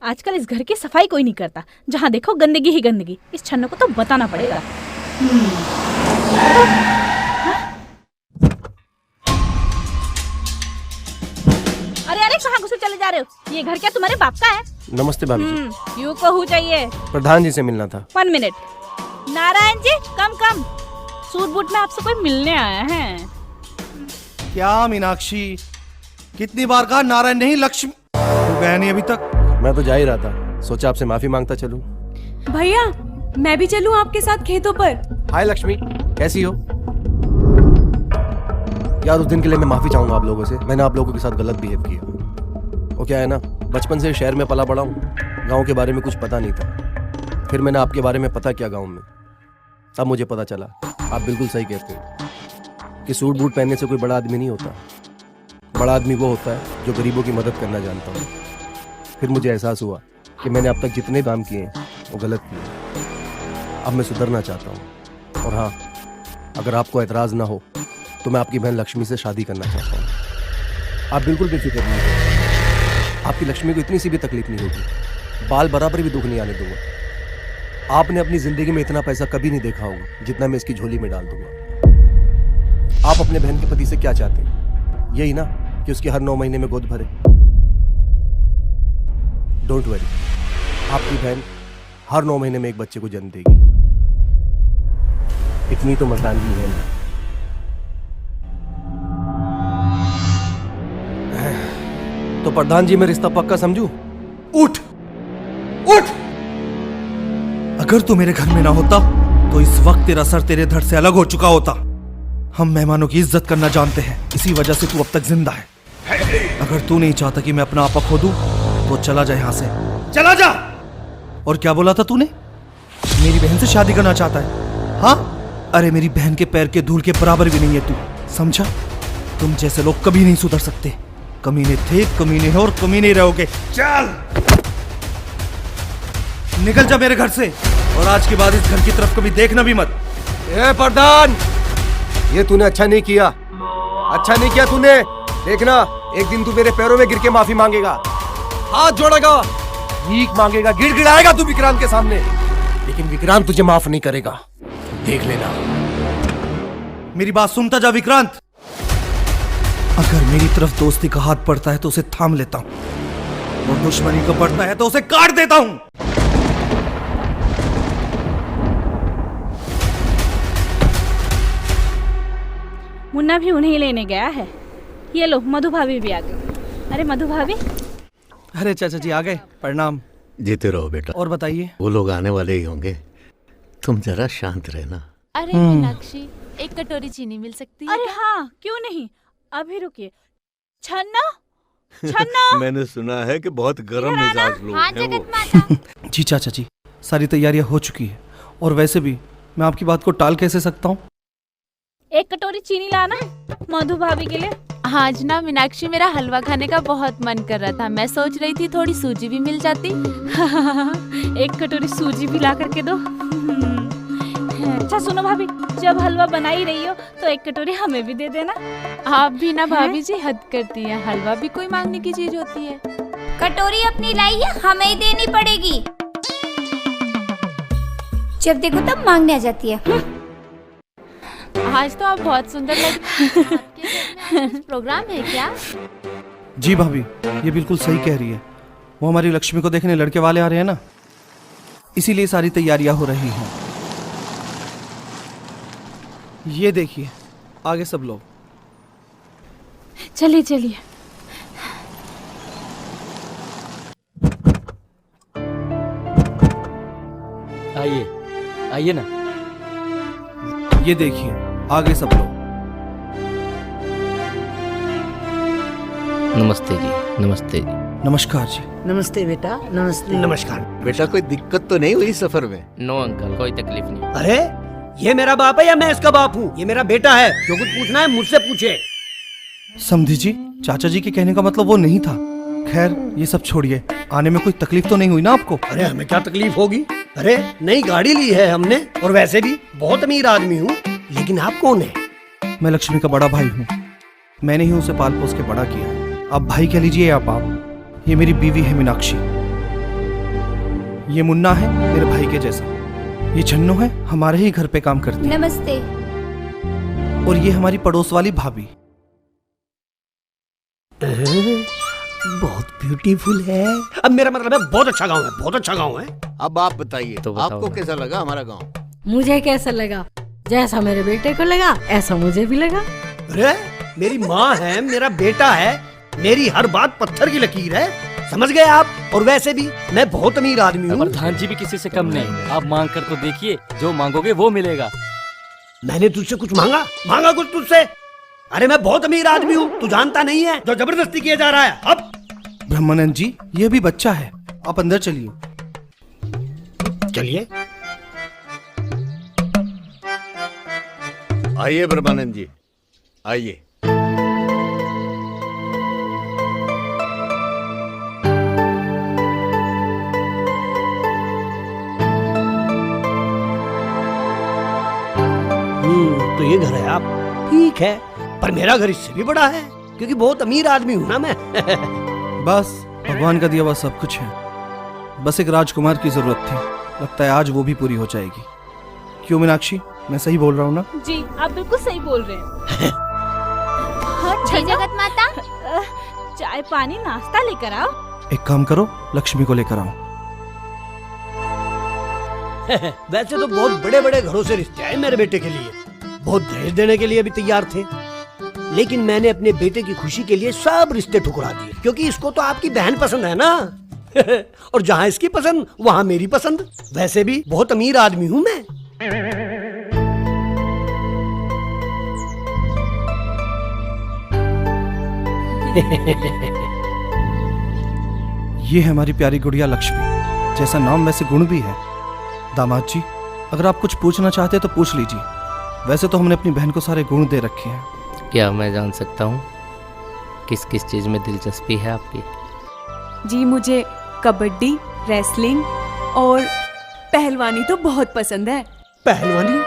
आजकल इस घर की सफाई कोई नहीं करता, जहाँ देखो गंदगी ही गंदगी। इस छन्नू को तो बताना पड़ेगा। अरे अरे कहाँ घुसे चले जा रहे हो? ये घर क्या तुम्हारे बाप का है? नमस्ते भाभी जी। यू को हु चाहिए? प्रधान जी से मिलना था। 1 मिनट। नारायण जी कम सूट बूट में आपसे कोई मिलने आया है। क्या मीनाक्षी, कितनी बार कहा नारायण नहीं लक्ष्मी? तू गया नहीं अभी तक? मैं तो जा ही रहा था, सोचा आपसे माफी मांगता चलूं। भैया मैं भी चलूं आपके साथ खेतों पर? हाय लक्ष्मी, कैसी हो? यार उस दिन के लिए मैं माफी चाहूंगा आप लोगों से। मैंने आप लोगों के साथ गलत बिहेव किया। वो क्या है ना, बचपन से शहर में पला बड़ा हूँ, गाँव के बारे में कुछ पता नहीं था। फिर मैंने आपके बारे में पता किया गाँव में, तब मुझे पता चला आप बिल्कुल सही कहते हो कि सूट बूट पहनने से कोई बड़ा आदमी नहीं होता। बड़ा आदमी वो होता है जो गरीबों की मदद करना जानता हो। फिर मुझे एहसास हुआ कि मैंने अब तक जितने काम किए हैं वो गलत किए। अब मैं सुधरना चाहता हूँ। और हाँ, अगर आपको एतराज़ ना हो तो मैं आपकी बहन लक्ष्मी से शादी करना चाहता हूँ। आप बिल्कुल बेफिक्र नहीं हो। आपकी लक्ष्मी को इतनी सी भी तकलीफ नहीं होगी, बाल बराबर भी दुख नहीं आने दूंगा। आपने अपनी जिंदगी में इतना पैसा कभी नहीं देखा होगा जितना मैं इसकी झोली में डाल दूंगा। आप अपने बहन के पति से क्या चाहते हैं? यही ना कि उसकी हर 9 महीने में गोद भरे। डोंट वरी, आपकी बहन हर 9 महीने में एक बच्चे को जन्म देगी। इतनी तो मर्दानगी है ना। तो प्रधान जी मैं रिश्ता पक्का समझू? उठ उठ। अगर तू मेरे घर में ना होता तो इस वक्त तेरा सर तेरे धड़ से अलग हो चुका होता। हम मेहमानों की इज्जत करना जानते हैं, इसी वजह से तू अब तक जिंदा है। अगर तू नहीं चाहता कि मैं अपना आपा खो दूं तो चला जा यहाँ से, चला जा। और क्या बोला था तूने? मेरी बहन से शादी करना चाहता है? हाँ, अरे मेरी बहन के पैर के धूल के बराबर भी नहीं है तू, समझा? तुम जैसे लोग कभी नहीं सुधर सकते। कमीने थे, कमीने हो और कमीने रहोगे। चल निकल जा मेरे घर से, और आज के बाद इस घर की तरफ कभी देखना भी मत। ए प्रधान, ये तूने अच्छा नहीं किया। अच्छा नहीं किया तूने। देखना एक दिन तू मेरे पैरों में गिर के माफी मांगेगा, हाथ जोड़ेगा, भीख मांगेगा, गिड़गिड़ाएगा तू विक्रांत के सामने। लेकिन विक्रांत तुझे माफ नहीं करेगा, देख लेना। मेरी बात सुनता जा विक्रांत। अगर मेरी तरफ दोस्ती का हाथ पड़ता है तो उसे थाम लेता हूं, और दुश्मनी को पड़ता है तो उसे काट देता हूं। मुन्ना भी उन्हें लेने गया है। ये लो, मधु भाभी भी आ गई। अरे मधु भाभी। अरे चाचा जी आ गए, प्रणाम। जीते रहो बेटा। और बताइए। वो लोग आने वाले ही होंगे, तुम जरा शांत रहना। अरे मीनाक्षी, एक कटोरी चीनी मिल सकती है? अरे हाँ, क्यों नहीं, अभी रुकिए। छन्ना, छन्ना। मैंने सुना है कि बहुत गर्म मिजाज लोग हाँ, हैं जगत माता। जी चाचा जी, सारी तैयारियां हो चुकी है, और वैसे भी मैं आपकी बात को टाल कैसे सकता हूँ? एक कटोरी चीनी लाना मधु भाभी के लिए। हाँ जना मीनाक्षी, मेरा हलवा खाने का बहुत मन कर रहा था। मैं सोच रही थी थोड़ी सूजी भी मिल जाती। एक कटोरी सूजी भी ला करके दो। अच्छा सुनो भाभी, जब हलवा बना ही रही हो तो एक कटोरी हमें भी दे देना। आप भी ना भाभी जी हद करती है, हलवा भी कोई मांगने की चीज होती है। कटोरी अपनी लाई है, हमें ही देनी पड़ेगी। जब देखो तब मांगने आ जाती है। आज तो आप बहुत सुंदर लग रही हैं। कुछ प्रोग्राम है क्या? जी भाभी, ये बिल्कुल सही कह रही है। वो हमारी लक्ष्मी को देखने लड़के वाले आ रहे हैं ना, इसीलिए सारी तैयारियां हो रही हैं। ये देखिए आगे सब लोग। चलिए चलिए। आइए आइए ना। ये देखिए आगे सब लोग। नमस्ते जी, नमस्ते जी। नमस्कार जी। नमस्ते बेटा, नमस्ते। नमस्कार बेटा, कोई दिक्कत तो नहीं हुई सफर में? नो अंकल, कोई तकलीफ नहीं। अरे ये मेरा बाप है या मैं इसका बाप हूँ? ये मेरा बेटा है, जो कुछ पूछना है मुझसे पूछे। समझी जी, चाचा जी के कहने का मतलब वो नहीं था। खैर ये सब छोड़िए, आने में कोई तकलीफ तो नहीं हुई ना आपको? अरे हमें क्या तकलीफ होगी? अरे नई गाड़ी ली है हमने, और वैसे भी बहुत अमीर आदमी हूँ। लेकिन आप कौन है? मैं लक्ष्मी का बड़ा भाई हूँ। मैंने ही उसे पाल पोस के बड़ा किया। आप भाई कह लीजिए या बाप। ये मेरी बीवी है मीनाक्षी। ये मुन्ना है मेरे भाई के जैसा। ये छन्नू है, हमारे ही घर पे काम करती है। नमस्ते। और ये हमारी पड़ोस वाली भाभी। बहुत ब्यूटीफुल है। अब मेरा मतलब है बहुत अच्छा गाँव है, बहुत अच्छा गाँव है। अब आप बताइए, तो बताओ आपको ना। कैसा लगा हमारा गांव? मुझे कैसा लगा? जैसा मेरे बेटे को लगा ऐसा मुझे भी लगा। अरे मेरी माँ है, मेरा बेटा है, मेरी हर बात पत्थर की लकीर है, समझ गए आप? और वैसे भी मैं बहुत अमीर आदमी हूँ। प्रधान जी भी किसी से कम नहीं। आप मांग कर तो देखिए, जो मांगोगे वो मिलेगा। मैंने तुझसे कुछ मांगा? मांगा कुछ तुझसे? अरे मैं बहुत अमीर आदमी हूँ, तू जानता नहीं है जो जबरदस्ती किया जा रहा है। अब ब्रह्मानंद जी, ये भी बच्चा है, आप अंदर चलिए। चलिए। आइए ब्रह्मानंद जी, आइए। तो ये घर है आप, ठीक है, पर मेरा घर इससे भी बड़ा है, क्योंकि बहुत अमीर आदमी हूँ ना मैं। बस भगवान का दिया हुआ सब कुछ है। बस एक राजकुमार की जरूरत थी, लगता है आज वो भी पूरी हो जाएगी। क्यों मीनाक्षी, मैं सही बोल रहा हूँ ना? जी आप बिल्कुल सही बोल रहे हैं। हाँ, जय जगत माता। चाय पानी नाश्ता लेकर आओ। एक काम करो, लक्ष्मी को लेकर आओ। वैसे तो बहुत बड़े बड़े घरों से रिश्ते आए मेरे बेटे के लिए, बहुत दहेज देने के लिए भी तैयार थे, लेकिन मैंने अपने बेटे की खुशी के लिए सब रिश्ते ठुकरा दिए, क्योंकि इसको तो आपकी बहन पसंद है ना। और जहाँ इसकी पसंद वहाँ मेरी पसंद। वैसे भी बहुत अमीर आदमी हूँ मैं। ये है हमारी प्यारी गुड़िया लक्ष्मी। जैसा नाम वैसे गुण भी है। दामाद जी, अगर आप कुछ पूछना चाहते हैं तो पूछ लीजिए। वैसे तो हमने अपनी बहन को सारे गुण दे रखे हैं। क्या मैं जान सकता हूँ किस किस चीज में दिलचस्पी है आपकी? जी मुझे कबड्डी, रेसलिंग और पहलवानी तो बहुत पसंद है। पहलवानी?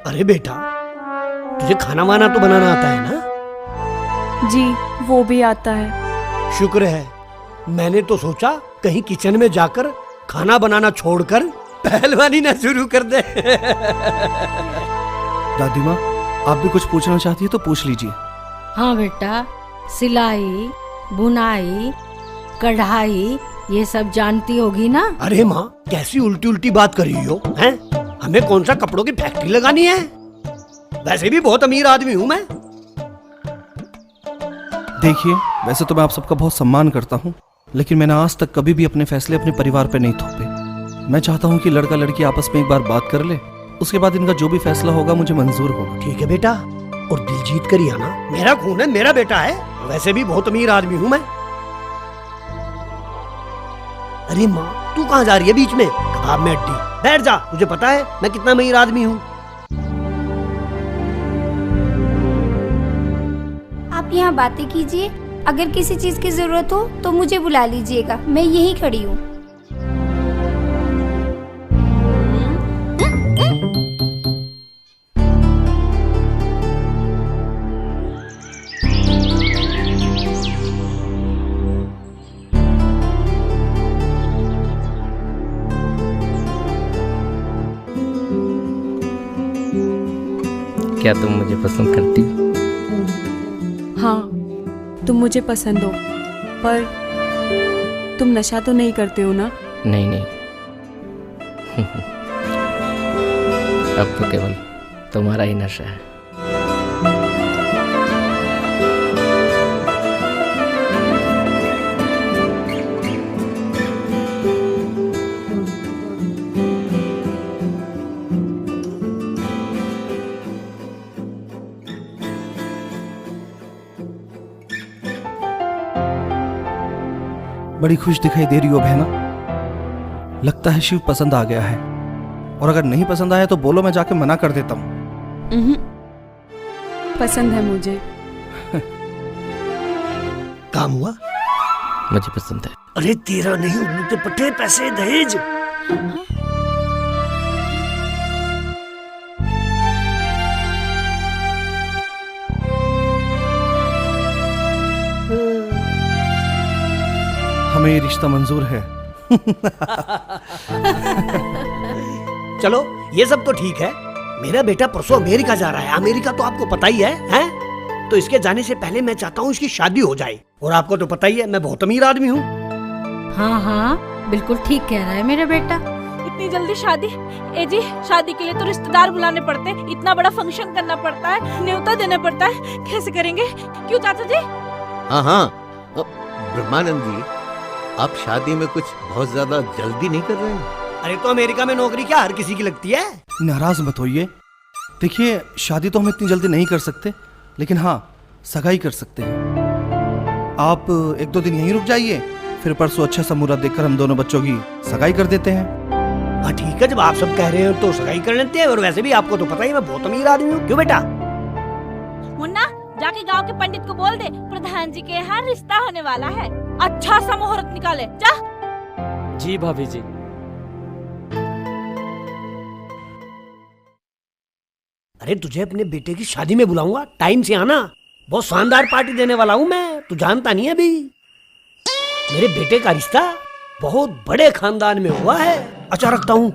अरे बेटा, तुझे खाना वाना तो बनाना आता है ना? जी वो भी आता है। शुक्र है, मैंने तो सोचा कहीं किचन में जाकर खाना बनाना छोड़कर पहलवानी ना शुरू कर दे। दादी माँ, आप भी कुछ पूछना चाहती है तो पूछ लीजिए। हाँ बेटा, सिलाई, बुनाई, कढ़ाई ये सब जानती होगी ना? अरे माँ, कैसी उल्टी उल्टी बात कर रही हो हैं? हमें कौन सा कपड़ों की फैक्ट्री लगानी है? वैसे भी बहुत अमीर आदमी हूँ मैं। देखिए, वैसे तो मैं आप सबका बहुत सम्मान करता हूँ, लेकिन मैंने आज तक कभी भी अपने फैसले अपने परिवार पे नहीं थोपे। मैं चाहता हूँ कि लड़का लड़की आपस में एक बार बात कर ले, उसके बाद इनका जो भी फैसला होगा मुझे मंजूर होगा। ठीक है बेटा, और दिल जीत कर ही आना। मेरा खून है, मेरा बेटा है, वैसे भी बहुत अमीर आदमी हूँ मैं। अरे माँ, तू कहाँ जा रही है बीच में? कबाब में अड्डी, बैठ जा, तुझे पता है मैं कितना अमीर आदमी हूँ। आप यहाँ बातें कीजिए, अगर किसी चीज की जरूरत हो तो मुझे बुला लीजिएगा, मैं यहीं खड़ी हूँ। क्या तुम मुझे पसंद करती हो? हाँ, तुम मुझे पसंद हो, पर तुम नशा तो नहीं करते हो ना? नहीं नहीं। अब तो केवल तुम्हारा ही नशा है। बड़ी खुश दिखाई दे रही हो बहना। लगता है शिव पसंद आ गया है, और अगर नहीं पसंद आया तो बोलो, मैं जाके मना कर देता हूँ। पसंद है मुझे। काम हुआ? मुझे पसंद है। अरे तेरा नहीं, मुझे पटे पैसे दहेज। हमें ये रिश्ता मंजूर है। चलो ये सब तो ठीक है। मेरा बेटा परसों अमेरिका जा रहा है। अमेरिका तो आपको पता ही है, हैं? तो इसके जाने से पहले मैं चाहता हूँ इसकी शादी हो जाए। और आपको तो पता ही है मैं बहुत अमीर आदमी हूँ। हाँ हाँ, बिल्कुल ठीक कह रहा है मेरा बेटा। इतनी जल्दी शादी? ए जी, शादी के लिए तो रिश्तेदार बुलाने पड़ते हैं, इतना बड़ा फंक्शन करना पड़ता है, न्योता देना पड़ता है। कैसे करेंगे? क्यों चाचा जी? हाँ हाँ, ब्रह्मानंद जी, आप शादी में कुछ बहुत ज्यादा जल्दी नहीं कर रहे हैं? अरे तो अमेरिका में नौकरी क्या हर किसी की लगती है? नाराज मत होइए। देखिए, शादी तो हम इतनी जल्दी नहीं कर सकते, लेकिन हाँ, सगाई कर सकते हैं। आप 1-2 दिन यहीं रुक जाइए, फिर परसों अच्छा सा मुहूर्त देखकर हम दोनों बच्चों की सगाई कर देते हैं। हाँ ठीक है, जब आप सब कह रहे हो तो सगाई कर लेते हैं। और वैसे भी आपको तो पता ही मैं बहुत अमीर आदमी हूँ। क्यों बेटा? मुन्ना, जाके गांव के पंडित को बोल दे, प्रधान जी के यहाँ रिश्ता होने वाला है, अच्छा सा मुहूर्त निकाले। जा। जी भाभी जी। अरे तुझे अपने बेटे की शादी में बुलाऊंगा, टाइम से आना। बहुत शानदार पार्टी देने वाला हूँ मैं, तू जानता नहीं है अभी। मेरे बेटे का रिश्ता बहुत बड़े खानदान में हुआ है। अच्छा रखता हूँ।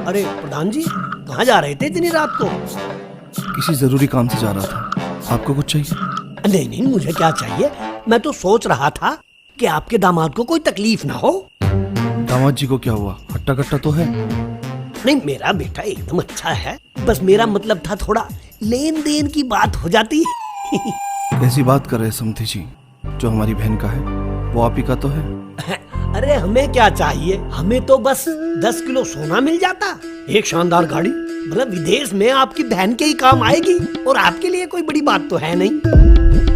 अरे प्रधान जी, कहाँ जा रहे थे इतनी रात को? किसी जरूरी काम से जा रहा था। आपको कुछ चाहिए? नहीं नहीं, मुझे क्या चाहिए। मैं तो सोच रहा था कि आपके दामाद को कोई तकलीफ ना हो। दामाद जी को क्या हुआ? हट्टा कट्टा तो है? नहीं, मेरा बेटा एकदम अच्छा है। बस मेरा मतलब था थोड़ा लेन देन की बात हो जाती। ऐसी बात कर रहे समधी जी, जो हमारी बहन का है वो आप ही का तो है। अरे हमें क्या चाहिए, हमें तो बस 10 किलो सोना मिल जाता, एक शानदार गाड़ी, मतलब विदेश में आपकी बहन के ही काम आएगी। और आपके लिए कोई बड़ी बात तो है नहीं,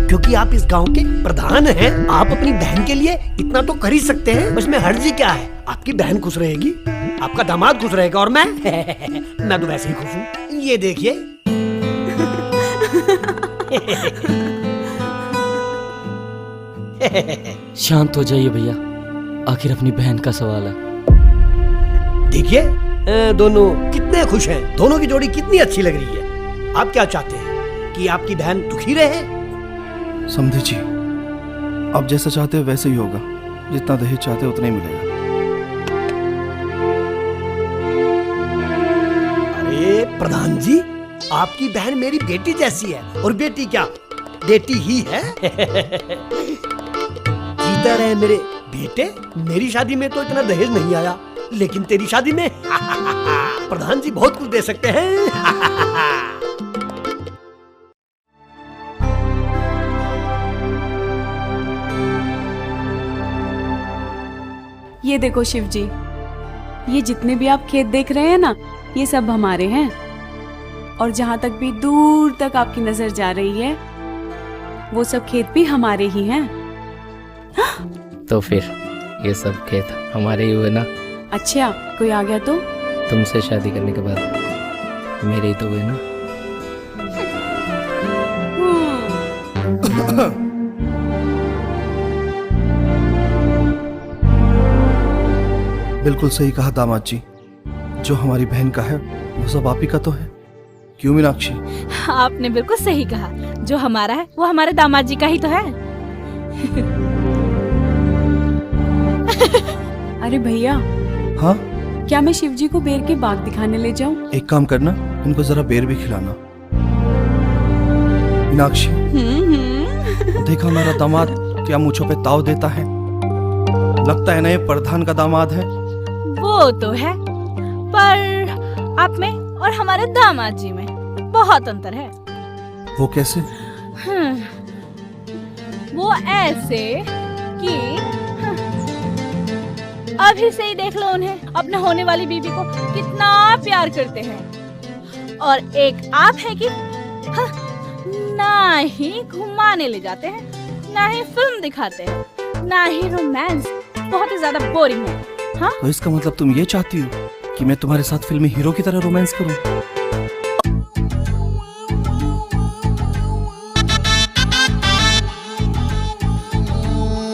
क्योंकि आप इस गांव के प्रधान हैं। आप अपनी बहन के लिए इतना तो कर ही सकते हैं। उसमें हर्जी क्या है? आपकी बहन खुश रहेगी, आपका दामाद खुश रहेगा, और मैं मैं तो वैसे ही खुश हूँ। ये देखिए। शांत हो जाइए भैया, आखिर अपनी बहन का सवाल है। देखिए दोनों कितने खुश हैं, दोनों की जोड़ी कितनी अच्छी लग रही है। आप क्या चाहते हैं कि आपकी बहन दुखी रहे? समधी जी, आप जैसा चाहते हो वैसे ही होगा। जितना दहेज चाहते हो उतना ही मिलेगा। अरे प्रधान जी, आपकी बहन मेरी बेटी जैसी है, और बेटी क्या, बेटी ही है। जीता रहे मेरे बेटे। मेरी शादी में तो इतना दहेज नहीं आया, लेकिन तेरी शादी में प्रधान जी बहुत कुछ दे सकते हैं। ये देखो शिव जी, ये जितने भी आप खेत देख रहे हैं ना, ये सब हमारे हैं। और जहाँ तक भी दूर तक आपकी नजर जा रही है, वो सब खेत भी हमारे ही हैं। तो फिर ये सब खेत हमारे ही हुए ना? अच्छा, कोई आ गया तो? तुमसे शादी करने के बाद मेरे ही तो हुए ना? बिल्कुल सही कहा दामाद जी, जो हमारी बहन का है वो सब आप ही का तो है। क्यों मीनाक्षी? आपने बिल्कुल सही कहा, जो हमारा है वो हमारे दामाद जी का ही तो है। अरे भैया। हाँ? क्या मैं शिव जी को बेर के बाग दिखाने ले जाऊं? एक काम करना, इनको जरा बेर भी खिलाना। मीनाक्षी, देखा मेरा दामाद क्या मूंछों पे ताव देता है। लगता है ना ये प्रधान का दामाद है। वो तो है, पर आप में और हमारे दामाद जी में बहुत अंतर है। वो कैसे? वो ऐसे कि अभी से ही देख लो उन्हें अपने होने वाली बीबी को कितना प्यार करते हैं, और एक आप है कि ना ही घुमाने ले जाते हैं, ना ही फिल्म दिखाते हैं, ना ही रोमांस, बहुत ही ज्यादा बोरिंग है। हाँ, तो इसका मतलब तुम ये चाहती हो कि मैं तुम्हारे साथ फिल्मी हीरो की तरह रोमांस करूं?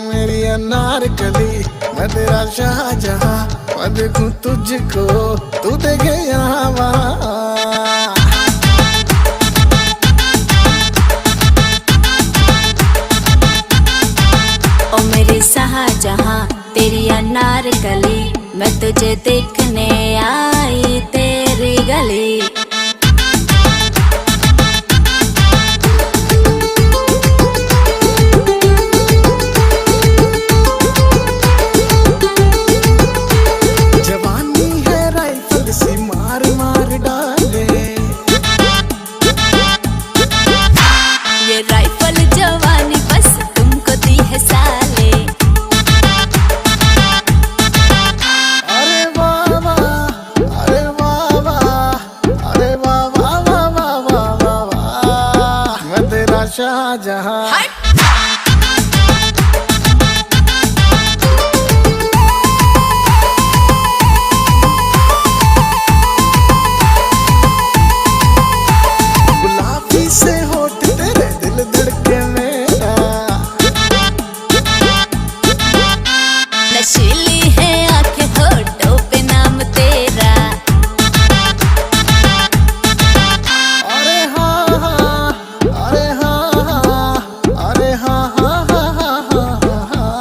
मेरी अनारकली, मैं तेरा शाहजहां, मैं देखूं तुझको, तू देखे यहाँ वहाँ। ओ मेरे शाहजहां तेरी अनारकली, मैं तुझे देखने आई तेरी गली। जवानी है राइफल सी मार मार डाले, ये राइफल जवानी बस तुमको दी है साले। अरे वाह वाह, अरे वाह वाह, अरे वाह वाह वाह वाह वाह वाह वाह, मैं तेरा शाहजहां। गुलाबी से होठ तेरे दिल धड़के मेरा, नशीली है आंखें होठों पे नाम तेरा। अरे हाँ हाँ, अरे हाँ हाँ, अरे हाँ हाँ हाँ हाँ हाँ हाँ।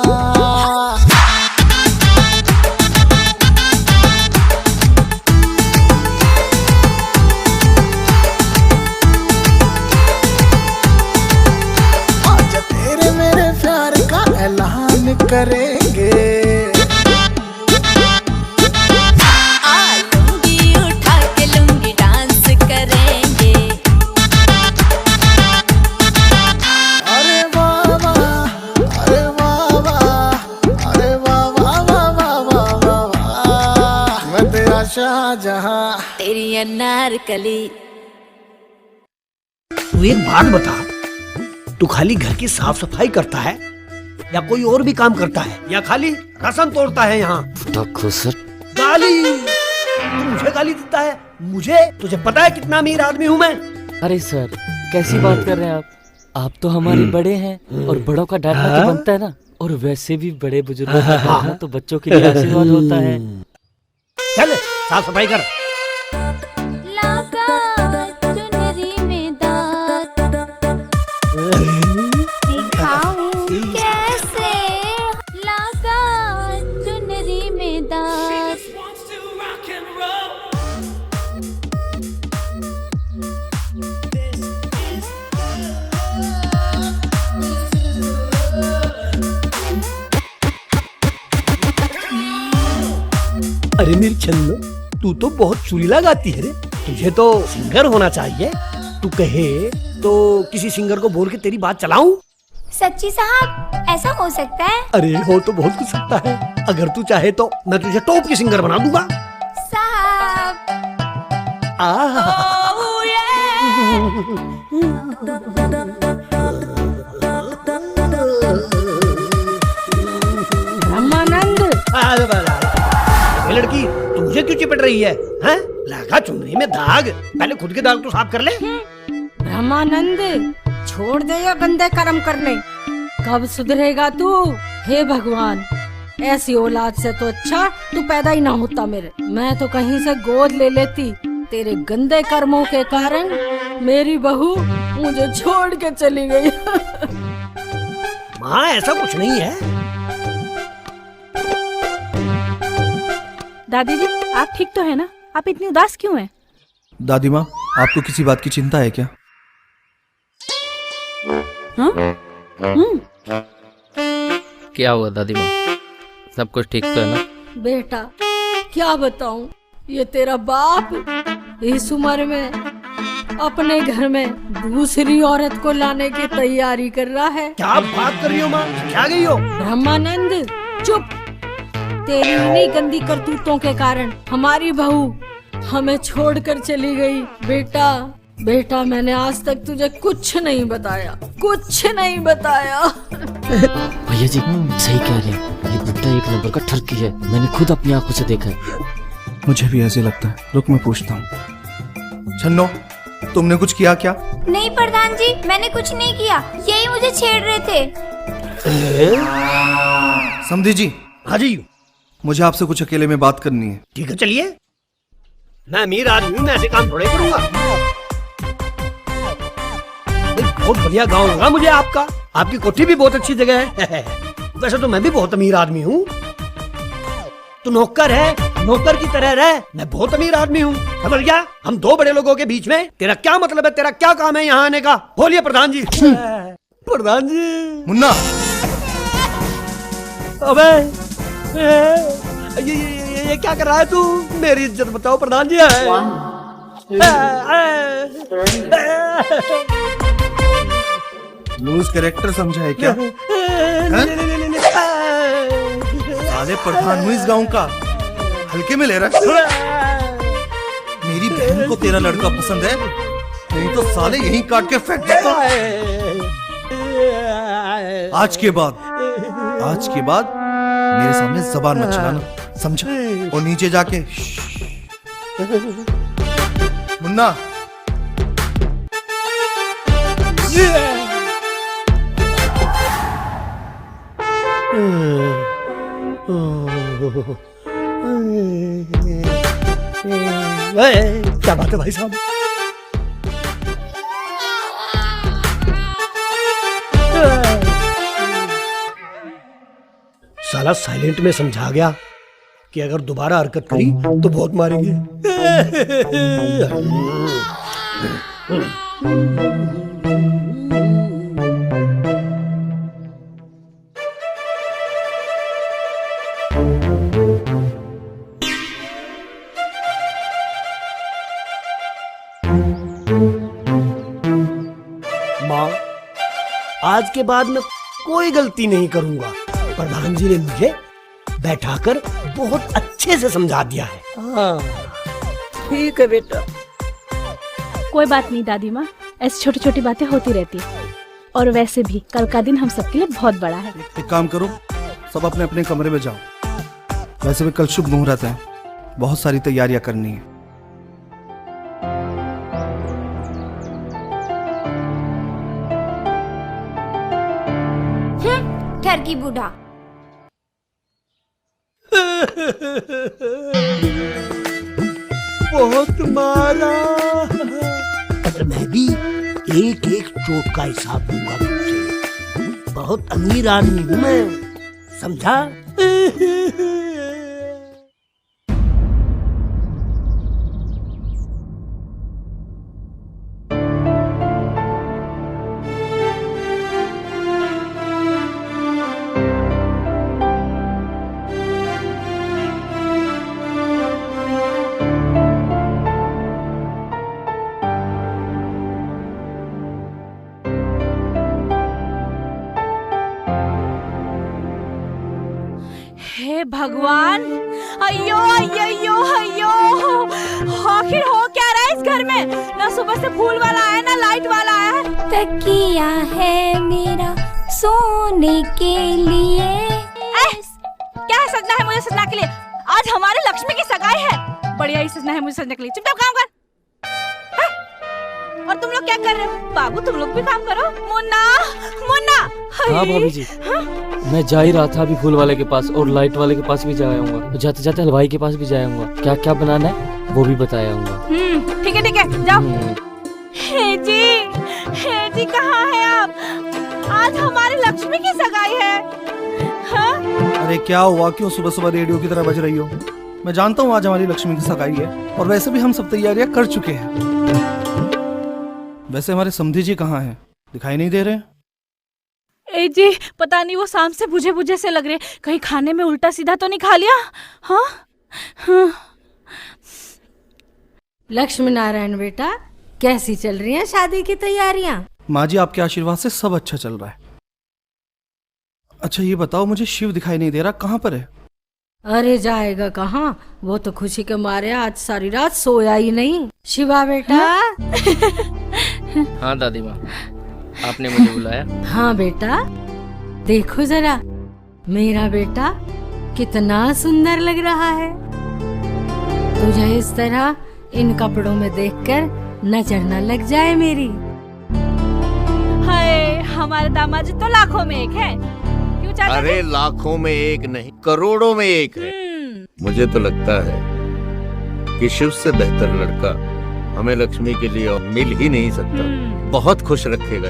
आज तेरे मेरे प्यार का ऐलान करेंगे, आ लुंगी उठा के लुंगी डांस करेंगे। अरे वाह वाह, अरे वाह वाह, अरे वाह वाह वाह वाह वाह वाह वाह, मैं तेरा शाहजहां। तेरी अनारकली। तू एक बात बता, तू खाली घर की साफ सफाई करता है या कोई और भी काम करता है, या खाली राशन तोड़ता है यहाँ? गाली, तू मुझे गाली देता है? मुझे? तुझे पता है कितना अमीर आदमी हूँ मैं? अरे सर, कैसी बात कर रहे हैं आप तो हमारे बड़े हैं, और बड़ों का डांटना तो बनता है ना। और वैसे भी बड़े बुजुर्गों का डांटना तो बच्चों के लिए आशीर्वाद होता है। चल साफ सफाई कर। लगा चुनरी में दाग, दिखाऊं कैसे? लगा चुनरी में दाग। अरे मेरी छन्नो, तू तो बहुत सुरीला गाती है रे, तुझे तो सिंगर होना चाहिए। तू कहे तो किसी सिंगर को बोल के तेरी बात चलाऊं? सच्ची साहब, ऐसा हो सकता है? अरे हो तो बहुत कुछ सकता है। अगर तू चाहे तो मैं तुझे टॉप की सिंगर बना दूंगा। साहब ब्रह्मानंद, लड़की तू मुझे क्यों चिपट रही है? हैं? लगा चुनरी में दाग, पहले खुद के दाग तो साफ कर ले। ब्रह्मानंद, छोड़ दे ये गंदे कर्म करने। कब सुधरेगा तू? हे भगवान, ऐसी औलाद से तो अच्छा तू पैदा ही ना होता मेरे। मैं तो कहीं से गोद ले लेती। तेरे गंदे कर्मों के कारण मेरी बहू मुझे छोड़ के चली गई। माँ, ऐसा कुछ नहीं है। दादी जी, आप ठीक तो है ना? आप इतनी उदास क्यों हैं? दादी माँ, आपको किसी बात की चिंता है क्या? हाँ? क्या हुआ दादी माँ, सब कुछ ठीक तो है ना? बेटा क्या बताऊं, ये तेरा बाप इस उम्र में अपने घर में दूसरी औरत को लाने की तैयारी कर रहा है। क्या बात कर रही हो माँ, क्या गई हो? ब्रह्मानंद चुप। तेरी इन्हीं गंदी करतूतों के कारण हमारी बहू हमें छोड़कर चली गई। बेटा बेटा मैंने आज तक तुझे कुछ नहीं बताया, कुछ नहीं बताया। भैया जी सही कह रहे हैं, ये बुड्ढा एक नंबर का ठरकी है, मैंने खुद अपनी आंखों से देखा है। मुझे भी ऐसे लगता है। रुक मैं पूछता हूँ। छन्नो तुमने कुछ किया क्या? नहीं प्रधान जी, मैंने कुछ नहीं किया, यही मुझे छेड़ रहे थे। समधी जी। हाँ जी। मुझे आपसे कुछ अकेले में बात करनी है। ठीक है चलिए। मैं अमीर आदमी हूँ, मैं ऐसे काम थोड़े करूँगा। बहुत बढ़िया गांव लगा मुझे आपका, आपकी कोठी भी बहुत अच्छी जगह है। वैसे तो मैं भी बहुत अमीर आदमी हूँ। तू नौकर है, नौकर की तरह रह, मैं बहुत अमीर आदमी हूँ, समझ गया? हम दो बड़े लोगों के बीच में तेरा क्या मतलब है, तेरा क्या काम है यहाँ आने का? बोलिए प्रधान जी। प्रधान जी। मुन्ना। अबे ये क्या कर रहा है तू? मेरी इज्जत बताओ प्रधान जी। लूज कैरेक्टर समझा है क्या? साले प्रधान हूँ इस गांव का, हल्के में ले रहा है? मेरी बहन को तेरा लड़का पसंद है, नहीं तो साले यहीं काट के फेंक देता। आज के बाद मेरे सामने जबान मत चलाना, समझा? और नीचे जाके मुन्ना। क्या बात है भाई साहब? साला साइलेंट में समझा गया कि अगर दोबारा हरकत करी तो बहुत मारेंगे। माँ, आज के बाद मैं कोई गलती नहीं करूंगा। प्रधान जी ने मुझे बैठाकर बहुत अच्छे से समझा दिया है। हाँ, ठीक है बेटा। कोई बात नहीं दादी माँ, ऐसी छोटी छोटी बातें होती रहती है। और वैसे भी कल का दिन हम सबके लिए बहुत बड़ा है। एक काम करो, सब अपने अपने कमरे में जाओ। वैसे भी कल शुभ मुहूर्त है, बहुत सारी तैयारियां करनी है। ठरकी बूढ़ा। बहुत मारा, पर मैं भी एक एक चोट का हिसाब दूंगा तुझसे। बहुत अमीर आदमी हूँ मैं, समझा? हे भगवान, अयो अयो अयो, आखिर हो क्या रहा है इस घर में? ना सुबह से फूल वाला आया, ना लाइट वाला आया। तकिया है मेरा सोने के लिए। क्या है सजना है मुझे सजना के लिए? आज हमारे लक्ष्मी की सगाई है, बढ़िया ही सजना है मुझे सजने के लिए। चुपचाप काम कर। और तुम लोग क्या कर रहे हो? बाबू तुम लोग भी काम करो। मुन्ना मुन्ना। हाँ भाभी जी, मैं जा ही रहा था अभी फूल वाले के पास और लाइट वाले के पास भी जाऊंगा, तो जाते जाते हलवाई के पास भी जाऊंगा। क्या क्या बनाना है वो भी बताऊंगा। ठीक है जाओ। हे जी कहाँ है आप? आज हमारी लक्ष्मी की सगाई है। हाँ? अरे क्या हुआ, क्यों सुबह सुबह रेडियो की तरह बज रही हो? मैं जानता हूँ आज हमारी लक्ष्मी की सगाई है, और वैसे भी हम सब तैयारियां कर चुके हैं। वैसे हमारे समधी जी कहाँ हैं? दिखाई नहीं दे रहे? ए जी, पता नहीं वो शाम से बुझे बुझे से लग रहे, कहीं खाने में उल्टा सीधा तो नहीं खा लिया? हाँ हाँ। लक्ष्मी नारायण बेटा, कैसी चल रही हैं शादी की तैयारियां? माँ जी आपके आशीर्वाद से सब अच्छा चल रहा है। अच्छा ये बताओ, मुझे शिव दिखाई नहीं दे रहा, कहाँ पर है? अरे जाएगा कहाँ, वो तो खुशी के मारे आज सारी रात सोया ही नहीं। शिवा बेटा। हाँ दादी माँ, आपने मुझे बुलाया? हाँ बेटा, देखो जरा मेरा बेटा कितना सुंदर लग रहा है। तुझे इस तरह इन कपड़ों में देखकर नजर न लग जाए मेरी। हाय, हमारे दामाद जी तो लाखों में एक है। क्यों चाचा जी? अरे लाखों में एक नहीं, करोड़ों में एक है। मुझे तो लगता है कि शिव से बेहतर लड़का हमें लक्ष्मी के लिए और मिल ही नहीं सकता। बहुत खुश रखेगा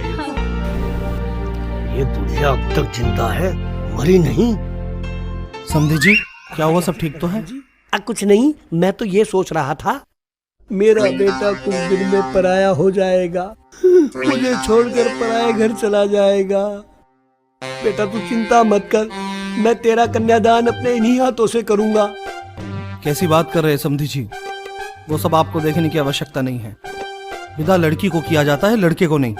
ये बुढ़िया अब तक जिंदा है, मरी नहीं। समधी जी, क्या हुआ, सब ठीक तो है? कुछ नहीं, मैं तो ये सोच रहा था मेरा बेटा कुछ दिन में पराया हो जाएगा, मुझे छोड़कर पराये घर चला जाएगा। बेटा तू चिंता मत कर, मैं तेरा कन्यादान अपने इन्हीं हाथों से करूंगा। कैसी बात कर रहे हैं समधी जी? वो सब आपको देखने की आवश्यकता नहीं है। विदा लड़की को किया जाता है, लड़के को नहीं।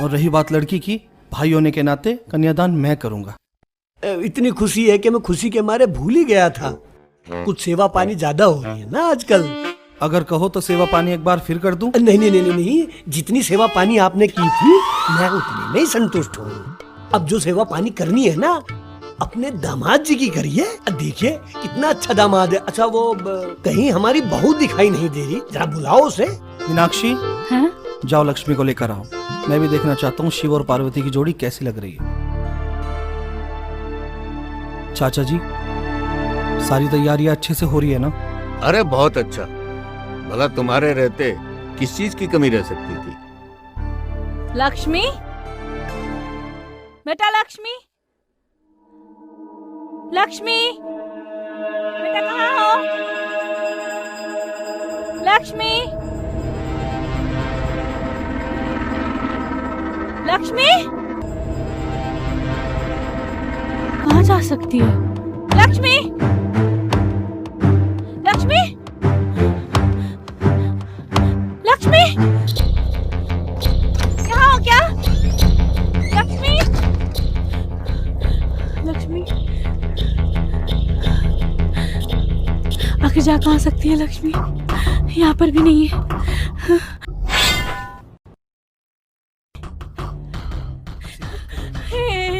और रही बात लड़की की, भाई होने के नाते कन्यादान मैं करूंगा। इतनी खुशी है कि मैं खुशी के मारे भूल ही गया था। कुछ सेवा पानी ज्यादा हो रही है ना आजकल। अगर कहो तो सेवा पानी एक बार फिर कर दूं? नहीं नहीं नहीं नहीं, जितनी सेवा पानी आपने की थी मैं उतनी में ही संतुष्ट हूँ। अब जो सेवा पानी करनी है ना, अपने दामाद जी की करिए। देखिए कितना अच्छा दामाद है। अच्छा वो कहीं हमारी बहू दिखाई नहीं दे रही, जरा बुलाओ उसे। मीनाक्षी, हाँ? जाओ लक्ष्मी को लेकर आओ। मैं भी देखना चाहता हूँ शिव और पार्वती की जोड़ी कैसी लग रही है। चाचा जी, सारी तैयारियां अच्छे से हो रही है ना? अरे बहुत अच्छा। भला तुम्हारे रहते किस चीज की कमी रह सकती थी? लक्ष्मी बेटा, लक्ष्मी, लक्ष्मी बेटा कहाँ हो? लक्ष्मी, लक्ष्मी कहाँ जा सकती है? लक्ष्मी, लक्ष्मी, लक्ष्मी, यहाँ हो क्या? लक्ष्मी, लक्ष्मी, आखिर जा कहाँ सकती है लक्ष्मी? यहाँ पर भी नहीं है।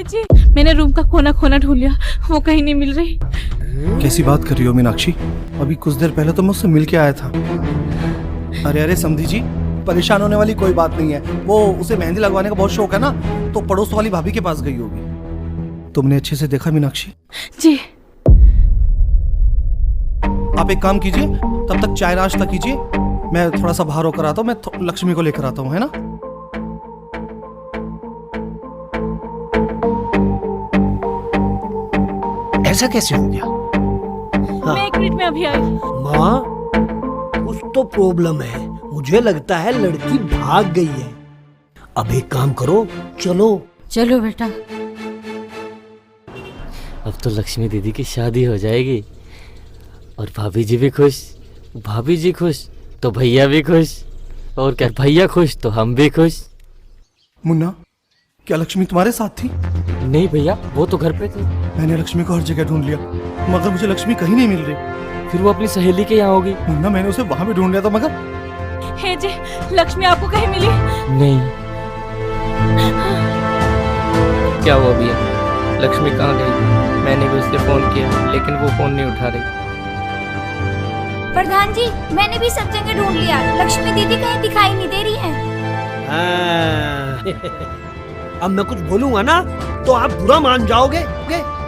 जी, मैंने रूम का कोना कोना ढूंढ लिया, वो कहीं नहीं मिल रही। कैसी बात कर रही हो मीनाक्षी? अभी कुछ देर पहले तो मैं उससे मिल के आया था। अरे अरे समधी जी, परेशान होने वाली कोई बात नहीं है। वो उसे मेहंदी लगवाने का बहुत शौक है ना, तो पड़ोस वाली भाभी के पास गई होगी। तुमने अच्छे से देखा मीनाक्षी? जी। आप एक काम कीजिए, तब तक चाय नाश्ता कीजिए, मैं थोड़ा सा बाहर होकर आता हूँ। मैं लक्ष्मी को लेकर आता हूँ, है ना? ऐसा कैसे हो गया? मैं 1 मिनट में अभी आई। माँ, कुछ तो प्रॉब्लम है। मुझे लगता है लड़की भाग गई है। अब एक काम करो, चलो चलो बेटा। अब तो लक्ष्मी दीदी की शादी हो जाएगी और भाभी जी भी खुश। भाभी जी खुश तो भैया भी खुश, और क्या भैया खुश तो हम भी खुश। मुन्ना, क्या लक्ष्मी तुम्हारे साथ थी? नहीं भैया, वो तो घर पे थी। मैंने लक्ष्मी को हर जगह ढूंढ लिया, मगर मुझे लक्ष्मी कहीं नहीं मिल रही। फिर वो अपनी सहेली के यहाँ होगी। मुन्ना, मैंने उसे वहां भी ढूंढ लिया था, मगर हे जी, लक्ष्मी आपको कहीं मिली? नहीं। क्या हुआ भैया, लक्ष्मी कहाँ गई? मैंने भी उससे फोन किया लेकिन वो फोन नहीं उठा रही। प्रधान जी, मैंने भी सब जगह ढूंढ लिया, लक्ष्मी दीदी कहीं दिखाई नहीं दे रही है। अब मैं कुछ बोलूंगा ना तो आप बुरा मान जाओगे।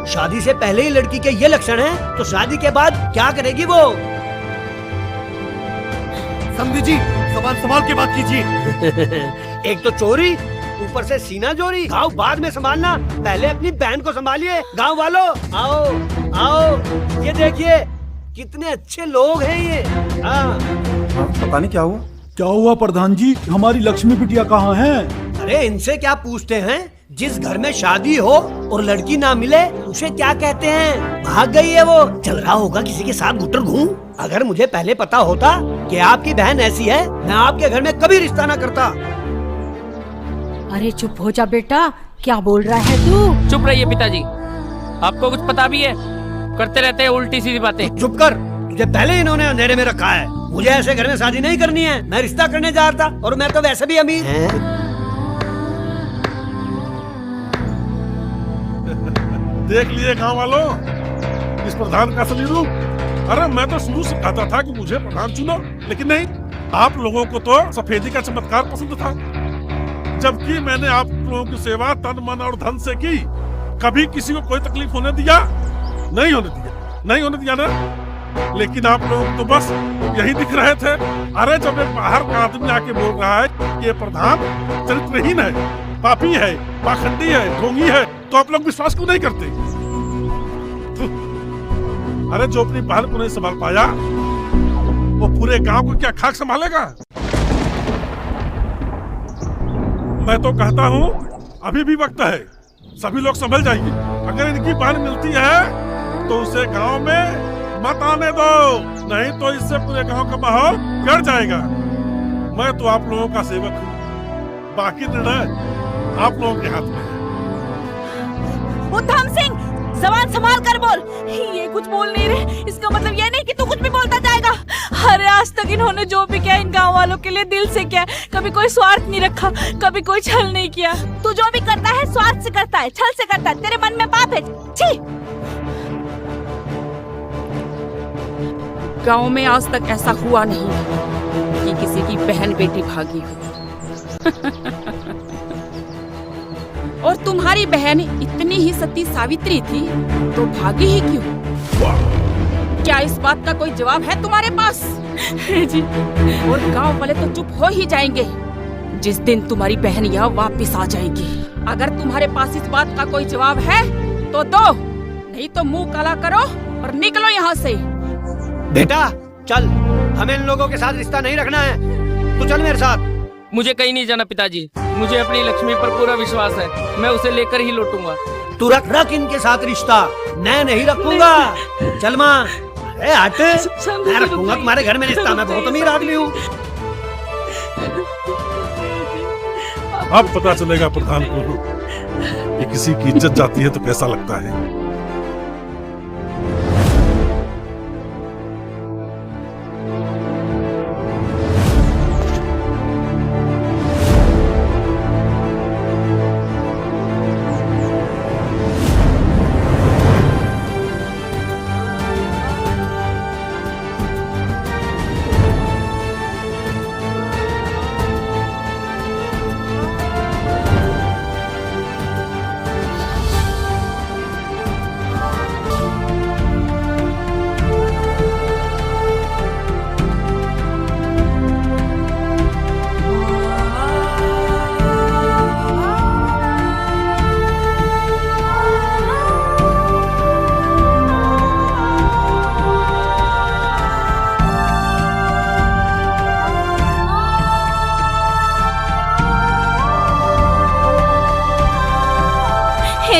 शादी से पहले ही लड़की के ये लक्षण हैं, तो शादी के बाद क्या करेगी वो? समधी जी, सवाल सवाल के बात कीजिए। एक तो चोरी, ऊपर से सीना जोरी। गाँव बाद में संभालना, पहले अपनी बहन को संभालिए। गाँव वालों, आओ आओ, ये देखिए कितने अच्छे लोग हैं ये। हाँ, पता नहीं क्या हुआ, क्या हुआ प्रधान जी, हमारी लक्ष्मी बिटिया कहाँ है? अरे इनसे क्या पूछते हैं? जिस घर में शादी हो और लड़की ना मिले उसे क्या कहते हैं? भाग गई है वो, चल रहा होगा किसी के साथ गुटर घूम। अगर मुझे पहले पता होता कि आपकी बहन ऐसी है, मैं आपके घर में कभी रिश्ता ना करता। अरे चुप हो जा बेटा, क्या बोल रहा है तू? चुप रहिए पिताजी, आपको कुछ पता भी है? करते रहते हैं उल्टी सीधी बातें। चुप कर, तुझे पहले इन्होंने अंधेरे में रखा है। मुझे ऐसे घर में शादी नहीं करनी है, मैं रिश्ता करने जा रहा था और मैं तो वैसे भी अमीर। देख लिए गांव वालों इस प्रधान का असली रूप। अरे मैं तो शुरू से कहता था कि मुझे प्रधान चुनो, लेकिन नहीं, आप लोगों को तो सफेदी का चमत्कार पसंद था। जबकि मैंने आप लोगों की सेवा तन मन और धन से की, कभी किसी को कोई तकलीफ होने दिया? नहीं होने दिया ना। लेकिन आप लोग तो बस यही दिख रहे थे। अरे जब एक बाहर का आदमी आके बोल रहा है कि ये प्रधान चरित्रहीन है, पापी है, पाखंडी है, ढोंगी है, तो आप लोग विश्वास क्यों नहीं करते? अरे जो अपनी बहन को नहीं संभाल पाया, वो पूरे गांव को क्या खाक संभालेगा? मैं तो कहता हूँ अभी भी वक्त है, सभी लोग संभल जाइए। अगर इनकी बहन मिलती है तो उसे गांव में मत आने दो, नहीं तो इससे पूरे गांव का माहौल बिगड़ जाएगा। मैं तो आप लोगों का सेवक हूँ, बाकी निर्णय आप लोगों के हाथ में है। उद्धम सिंह, जबान संभाल कर बोल। ये कुछ बोल नहीं रहे, इसका मतलब ये नहीं कि तू कुछ भी बोलता जाएगा। अरे आज तक इन्होंने जो भी किया इन गांव वालों के लिए दिल से किया, कभी कोई स्वार्थ नहीं रखा, कभी कोई छल नहीं किया। तू जो भी करता है स्वार्थ से करता है, छल से करता है, तेरे मन में पाप है। छी! गांव में आज तक ऐसा हुआ नहीं कि किसी की बहन बेटी भागी हो। और तुम्हारी बहन इतनी ही सती सावित्री थी तो भागी ही क्यों? क्या इस बात का कोई जवाब है तुम्हारे पास? जी। और गांव वाले तो चुप हो ही जाएंगे जिस दिन तुम्हारी बहन यहाँ वापिस आ जाएगी। अगर तुम्हारे पास इस बात का कोई जवाब है तो दो, नहीं तो मुंह काला करो और निकलो यहाँ से। बेटा चल, हमें इन लोगों के साथ रिश्ता नहीं रखना है, तू चल मेरे साथ। मुझे कहीं नहीं जाना पिताजी, मुझे अपनी लक्ष्मी पर पूरा विश्वास है, मैं उसे लेकर ही लौटूंगा। तू रख इनके साथ रिश्ता, मैं नहीं रखूंगा। चल माँ, अरे हट, मैं रखूंगा तुम्हारे घर में रिश्ता, मैं बहुत अमीर आदमी हूँ। अब पता चलेगा प्रधान को कि किसी की इज्जत जाती है तो कैसा लगता है।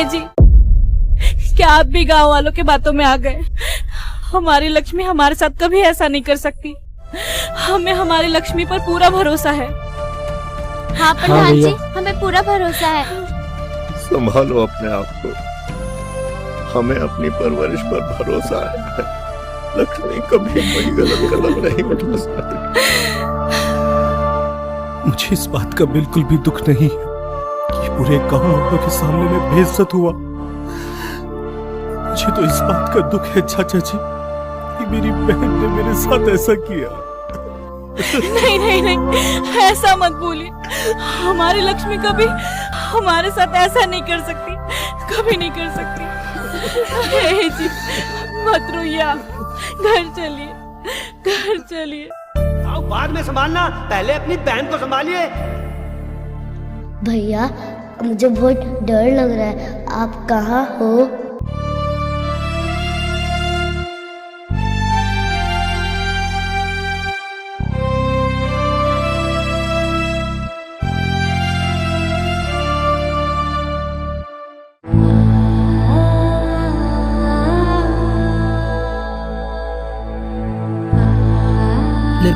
जी, क्या आप भी गांव वालों के बातों में आ गए? हमारी लक्ष्मी हमारे साथ कभी ऐसा नहीं कर सकती। हमें हमारी लक्ष्मी पर पूरा भरोसा है। हाँ प्रधान जी, हमें पूरा भरोसा है। संभालो अपने आप को, हमें अपनी परवरिश पर भरोसा है। लक्ष्मी कभी कोई गलत कदम नहीं उठा सकती। मुझे इस बात का बिल्कुल भी दुख नहीं है कि पूरे गांव वालों के सामने में बेइज्जत हुआ। मुझे तो इस बात का दुख है चाचा जी कि मेरी बहन ने मेरे साथ ऐसा किया। नहीं नहीं नहीं, ऐसा मत बोलिए। हमारी लक्ष्मी कभी हमारे साथ ऐसा नहीं कर सकती, कभी नहीं कर सकती। जी, मत रोइए आप, घर चलिए, घर चलिए। बाद में संभालना, पहले अपनी बहन को संभालिए। भैया मुझे बहुत डर लग रहा है, आप कहाँ हो?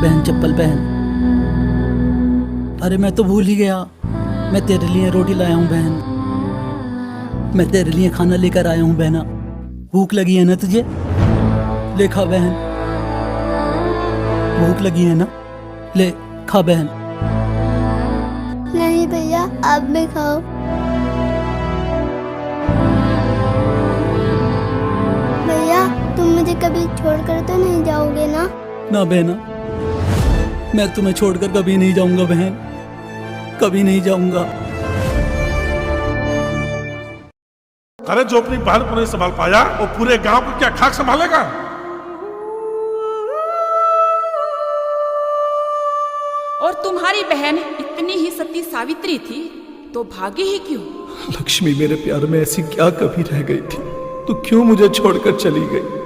बहन चप्पल पहन। अरे मैं तो भूल ही गया, मैं तेरे लिए रोटी लाया हूँ बहन। मैं तेरे लिए खाना लेकर आया हूँ बहना। भूख लगी है ना तुझे? ले खा बहन। भूख लगी है ना? ले खा बहन। नहीं भैया, आप भी खाओ। भैया, तुम मुझे कभी छोड़कर तो नहीं जाओगे ना? ना बहना, मैं तुम्हें छोड़कर कभी नहीं जाऊंगा बहन, कभी नहीं जाऊंगा। अरे जो अपनी बहन को नहीं संभाल पाया वो पूरे गांव को क्या खाक संभालेगा? और तुम्हारी बहन इतनी ही सती सावित्री थी तो भागी ही क्यों? लक्ष्मी मेरे प्यार में ऐसी क्या कमी रह गई थी, तू क्यों मुझे छोड़कर चली गई?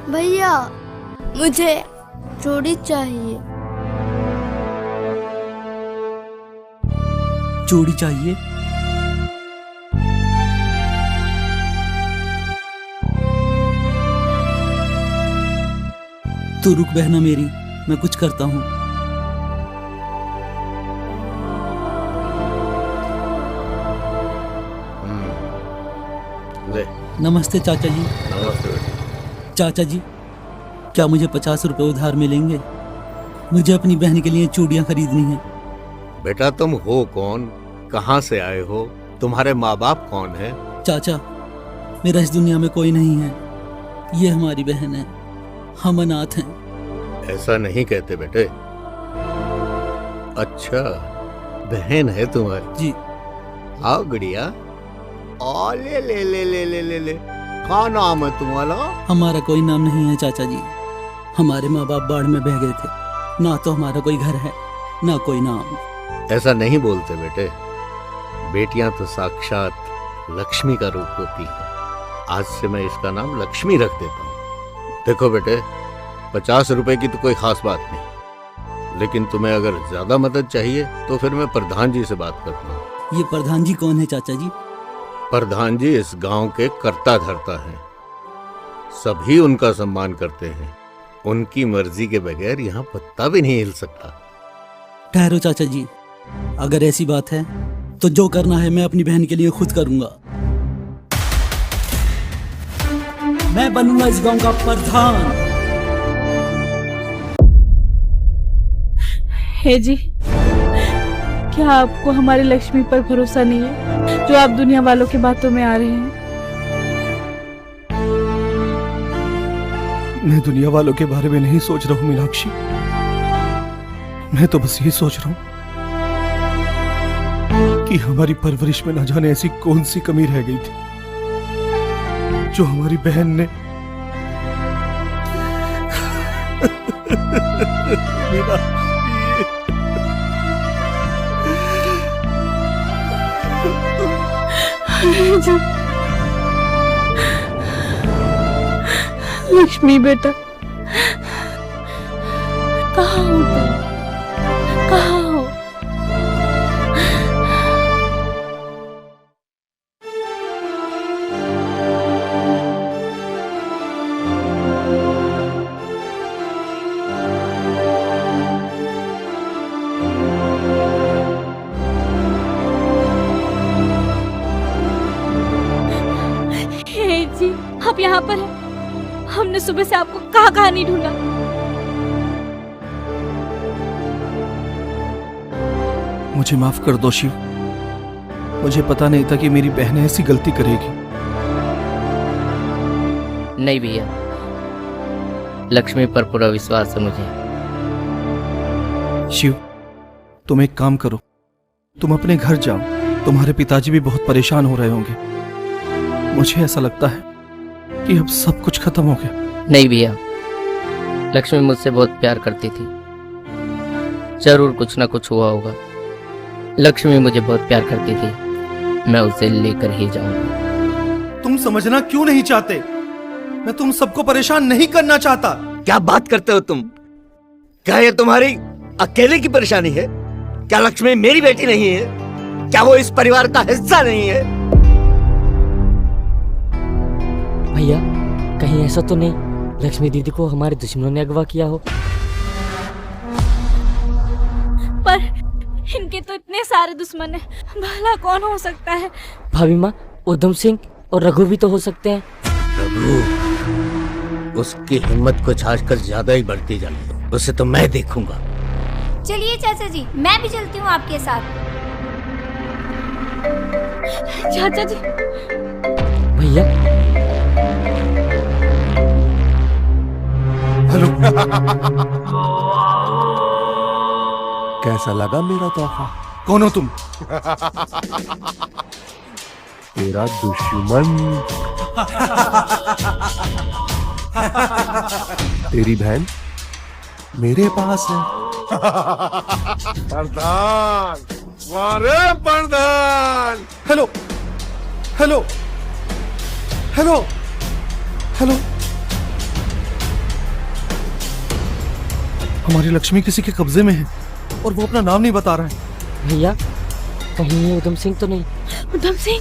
भैया, मुझे चूड़ी चाहिए। चूड़ी चाहिए? तू रुक बहना मेरी, मैं कुछ करता हूँ। ले। नमस्ते चाचा जी। नमस्ते। चाचा जी, क्या मुझे 50 रुपए उधार मिलेंगे? मुझे अपनी बहन के लिए चूड़ियां खरीदनी हैं। बेटा तुम हो कौन, कहाँ से आए हो, तुम्हारे माँ बाप कौन है? चाचा, मेरा इस दुनिया में कोई नहीं है, ये हमारी बहन है, हम अनाथ हैं। ऐसा नहीं कहते बेटे। अच्छा, बहन है तुम्हारी? जी। आओ गुड़िया। ले ले ले ले ले ले ले। क्या नाम है तुम्हारा? हमारा कोई नाम नहीं है चाचा जी, हमारे माँ बाप बाढ़ में बह गए थे, ना तो हमारा कोई घर है ना कोई नाम। ऐसा नहीं बोलते बेटे, बेटियां तो साक्षात लक्ष्मी का रूप होती हैं। आज से मैं इसका नाम लक्ष्मी रख देता हूँ। देखो बेटे, 50 रुपए की तो कोई खास बात नहीं, लेकिन तुम्हें अगर ज्यादा मदद चाहिए तो फिर मैं प्रधान जी से बात करता हूँ। ये प्रधान जी कौन है चाचा जी? प्रधान जी इस गांव के कर्ता धर्ता हैं, सभी उनका सम्मान करते हैं। उनकी मर्जी के बगैर यहाँ पत्ता भी नहीं हिल सकता। ठहरो चाचा जी, अगर ऐसी बात है तो जो करना है मैं अपनी बहन के लिए खुद करूंगा। मैं बनूंगा इस गांव का प्रधान। हे जी, क्या आपको हमारी लक्ष्मी पर भरोसा नहीं है, जो आप दुनिया वालों की बातों में आ रहे हैं? मैं दुनिया वालों के बारे में नहीं सोच रहा हूं मीनाक्षी, मैं तो बस ये सोच रहा हूं कि हमारी परवरिश में न जाने ऐसी कौन सी कमी रह गई थी जो हमारी बहन ने लक्ष्मी बेटा, कहाँ हो तुम? कहाँ हो? हे जी, आप यहाँ पर हैं? हमने सुबह से आपको कहाँ कहाँ नहीं ढूंढा। मुझे माफ कर दो शिव, मुझे पता नहीं था कि मेरी बहन ऐसी गलती करेगी। नहीं भैया, लक्ष्मी पर पूरा विश्वास है मुझे। शिव, तुम एक काम करो, तुम अपने घर जाओ, तुम्हारे पिताजी भी बहुत परेशान हो रहे होंगे। मुझे ऐसा लगता है कि अब सब कुछ खत्म हो गया? नहीं भैया, लक्ष्मी मुझसे बहुत प्यार करती थी। जरूर कुछ ना कुछ हुआ होगा। लक्ष्मी मुझे बहुत प्यार करती थी, मैं उसे लेकर ही जाऊंगा। तुम समझना क्यों नहीं चाहते? मैं तुम सबको परेशान नहीं करना चाहता। क्या बात करते हो तुम? क्या ये तुम्हारी अकेले की परेशानी है? क्या लक्ष्मी मेरी बेटी नहीं है? क्या वो इस परिवार का हिस्सा नहीं है? भैया कहीं ऐसा तो नहीं लक्ष्मी दीदी को हमारे दुश्मनों ने अगवा किया हो? पर इनके तो इतने सारे दुश्मन हैं, भला कौन हो सकता है? भाभी माँ, उधम सिंह और रघु भी तो हो सकते हैं। रघु, उसकी हिम्मत कुछ आजकल ज्यादा ही बढ़ती जा रही है। उसे तो मैं देखूंगा। चलिए चाचा जी, मैं भी चलती हूँ आपके साथ। चाचा जी। भैया हेलो। कैसा लगा मेरा तोहफा? कौन हो तुम? तेरा दुश्मन। तेरी बहन मेरे पास है। प्रधान, वारे प्रधान। Hello hello hello hello. हमारी लक्ष्मी किसी के कब्जे में है और वो अपना नाम नहीं बता रहा है। भैया कहीं ये उधम सिंह तो नहीं? उधम सिंह?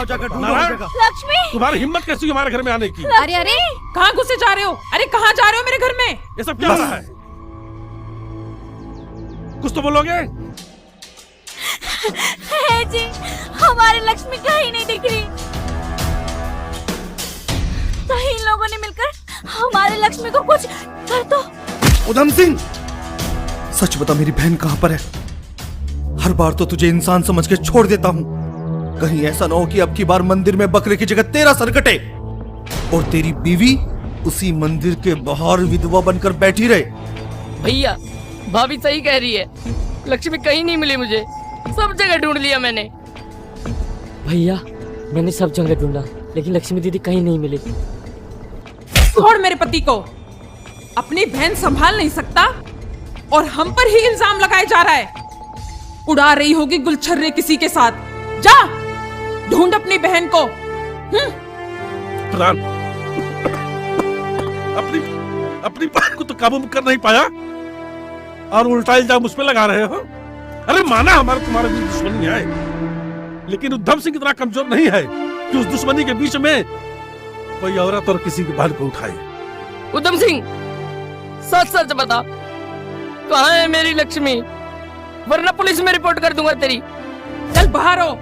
लक्ष्मी, तुम्हारी हिम्मत कैसी हुई हमारे घर में आने की? अरे अरे, कहाँ घुसे जा रहे हो? अरे कहाँ जा रहे हो मेरे घर में? ये सब क्या हो रहा है? कुछ तो बोलोगे? जी, हमारी लक्ष्मी कहीं नहीं दिख रही। तो इन लोगों ने मिलकर हमारी लक्ष्मी को कुछ कर दो। उधम सिंह, सच बता मेरी बहन कहाँ पर है? हर बार तो तुझे इंसान समझ के छोड़ देता हूँ, कहीं ऐसा ना हो कि अब की बार मंदिर में बकरे की जगह तेरा सर कटे और तेरी बीवी उसी मंदिर के बाहर विधवा बनकर बैठी रहे। भैया भाभी सही कह रही है, लक्ष्मी कहीं नहीं मिली मुझे, सब जगह ढूंढ लिया मैंने। भैया मैंने सब जगह ढूंढा लेकिन लक्ष्मी दीदी कहीं नहीं मिली। छोड़ मेरे पति को, अपनी बहन संभाल नहीं सकता और हम पर ही इल्जाम लगाया जा रहा है। उड़ा रही होगी गुलछर्रे किसी के साथ। जा ढूंढ अपनी बहन को। प्रधान, अपनी बहन को तो काबू कर नहीं पाया और उल्टा इल्जाम मुझ पे लगा रहे हो। अरे माना हमारा तुम्हारे बीच दुश्मनी है, लेकिन उद्धम सिंह इतना कमजोर नहीं है कि उस दुश्मनी के बीच में कोई औरत और किसी की बहन को उठाए। उद्धम सिंह सच सच बता, कहाँ है मेरी लक्ष्मी, वरना पुलिस में रिपोर्ट कर दूंगा तेरी। चल बाहर हो।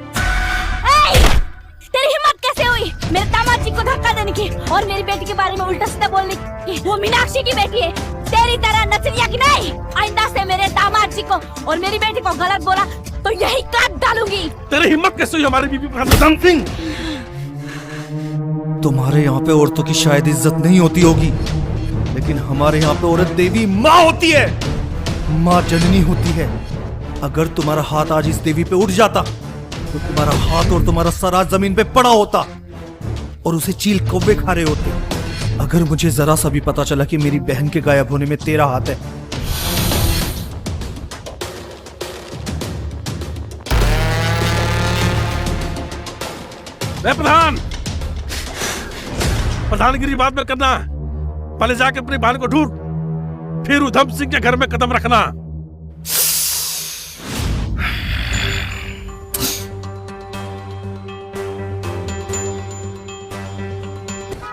तेरी हिम्मत कैसे हुई मेरे दामाद जी को धक्का देने की और मेरी बेटी के बारे में उल्टा सीधा बोलने की? वो मीनाक्षी की बेटी है, तेरी तरह नचनिया की नहीं। आइंदा से मेरे दामाद जी को और मेरी बेटी को गलत बोला तो यही काट डालूंगी। तेरी हिम्मत कैसे हुई हमारी बीवी पर? उद्धम सिंह, तुम्हारे यहाँ पे औरतों की शायद इज्जत नहीं होती होगी, लेकिन हमारे यहाँ पे औरत देवी माँ होती है, माँ जननी होती है। अगर तुम्हारा हाथ आज इस देवी पे उठ जाता तो तुम्हारा हाथ और तुम्हारा सर आज जमीन पे पड़ा होता और उसे चील कौवे खा रहे होते। अगर मुझे जरा सा भी पता चला कि मेरी बहन के गायब होने में तेरा हाथ है, प्रधान, प्रधानगिरी बात में करना, पहले जाके अपनी बहन को ढूंढ, फिर उधम सिंह के घर में कदम रखना।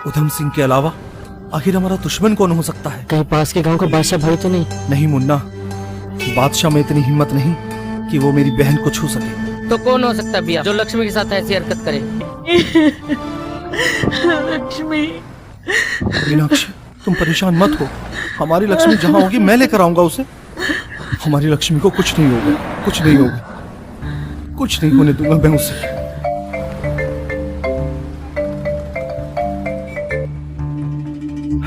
उधम सिंह के अलावा आखिर हमारा दुश्मन कौन हो सकता है? कहीं पास के गांव का बादशाह भाई तो नहीं? नहीं मुन्ना, बादशाह में इतनी हिम्मत नहीं कि वो मेरी बहन को छू सके। तो कौन हो सकता है भैया जो लक्ष्मी के साथ ऐसी हरकत करे? लक्ष्मी। मीनाक्षी, तुम परेशान मत हो, हमारी लक्ष्मी जहाँ होगी मैं लेकर आऊंगा उसे। हमारी लक्ष्मी को कुछ नहीं होगा, कुछ नहीं होगा, कुछ नहीं होने दूंगा मैं उसे।